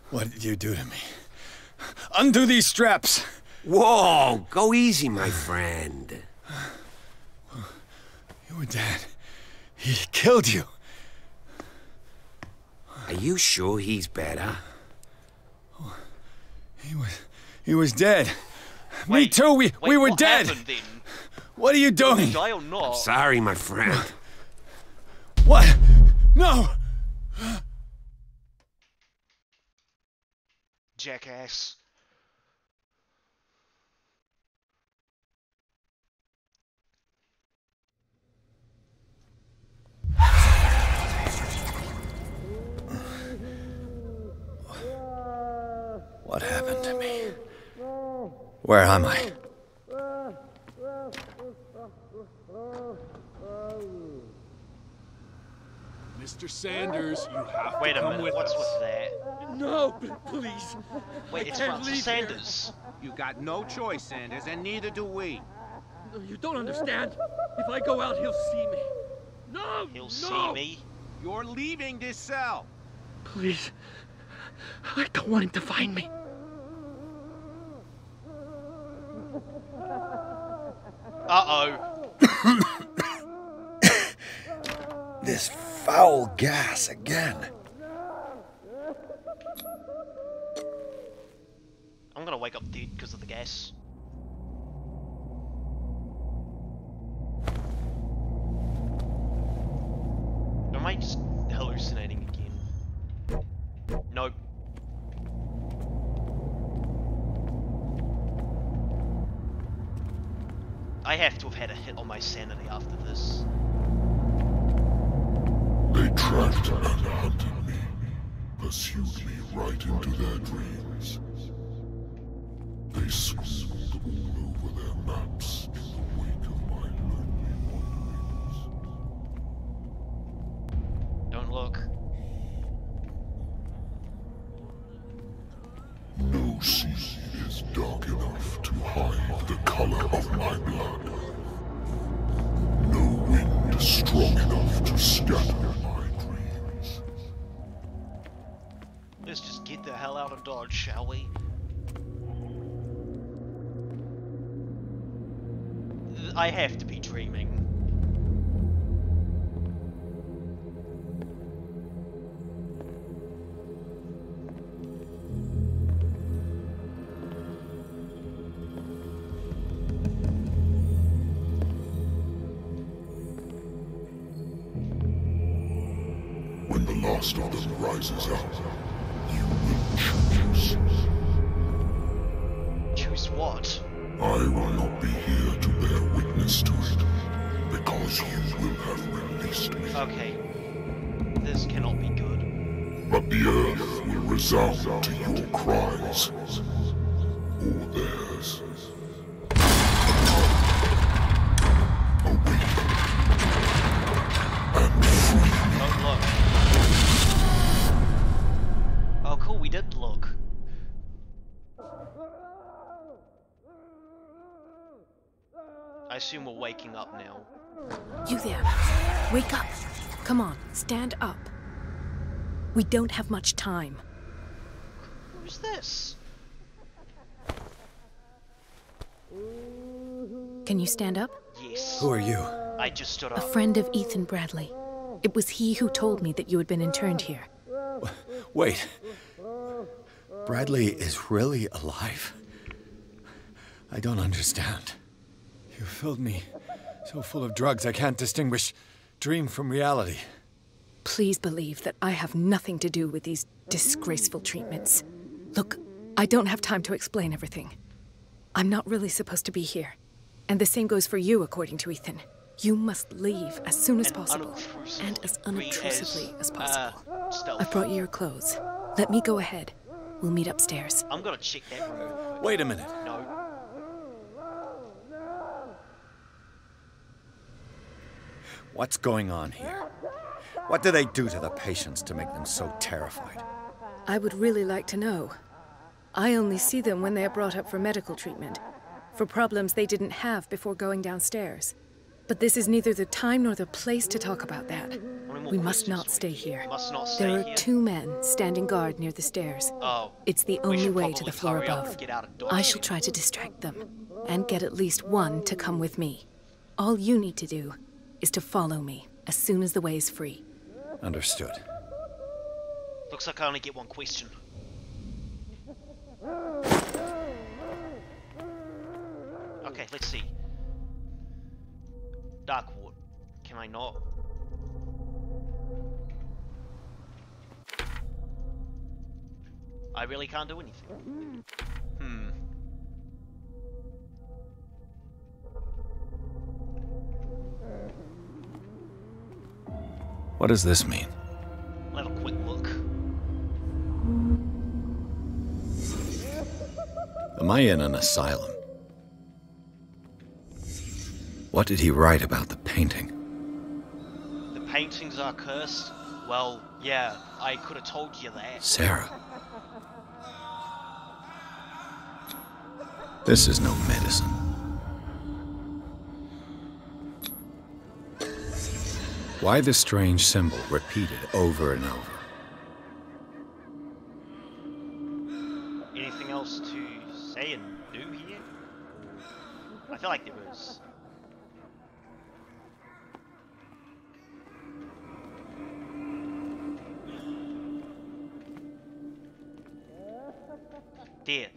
What did you do to me? Undo these straps! Whoa! Go easy, my friend. You were dead. He killed you. Are you sure he's better? He was dead. Me Wait, too. We were what dead. happened then? What are you Did he doing? die or not? Sorry, my friend. What? No! Jackass. What happened to me? Where am I? Mr. Sanders, you have Wait to a come minute, with what's us. with that? No, please. Wait, it's can't Francis leave here. Sanders. You got no choice, Sanders, and neither do we. No, you don't understand. If I go out, he'll see me. No! He'll see me. You're leaving this cell. Please. I don't want him to find me. Uh-oh. This foul gas again. I'm gonna wake up dead because of the gas. Am I just hallucinating again? Nope. I have to have had a hit on my sanity after this. They tracked and hunted me, pursued me right into their dreams. They scribbled all over their maps in the wake of my lonely wanderings. Don't look. No sea is dark enough to hide the color of my blood. No wind strong enough to scatter my dreams. Let's just get the hell out of Dodge, shall we? I have to be dreaming. When the last of them rises up, you will choose. Choose what? I will not be here to bear witness to it, because you will have released me. Okay. This cannot be good. But the earth will resound to your cries, or theirs. Awaken and free me. Oh, look. Oh, cool, we did look. I assume we're waking up now. You there. Wake up. Come on, stand up. We don't have much time. Who's this? Can you stand up? Yes. Who are you? I just stood A up. friend of Ethan Bradley. It was he who told me that you had been interned here. Wait. Bradley is really alive? I don't understand. You filled me so full of drugs I can't distinguish dream from reality. Please believe that I have nothing to do with these disgraceful treatments. Look, I don't have time to explain everything. I'm not really supposed to be here. And the same goes for you, according to Ethan. You must leave as soon as possible, and as unobtrusively as possible. I've brought you your clothes. Let me go ahead. We'll meet upstairs. I'm gonna check that room. Wait a minute. No. What's going on here? What do they do to the patients to make them so terrified? I would really like to know. I only see them when they are brought up for medical treatment, for problems they didn't have before going downstairs. But this is neither the time nor the place to talk about that. We must not stay here. There are 2 men standing guard near the stairs. Oh. It's the only way to the floor hurry up above. and get out of Dodge. I shall try to distract them, and get at least one to come with me. All you need to do is to follow me as soon as the way is free. Understood. Looks like I only get one question. Okay, let's see. Dark Ward. Can I not? I really can't do anything. What does this mean? We'll have a quick look. Am I in an asylum? What did he write about the painting? The paintings are cursed? Well, yeah, I could have told you that. Sarah. This is no medicine. Why the strange symbol repeated over and over? Anything else to say and do here? I feel like there is. There.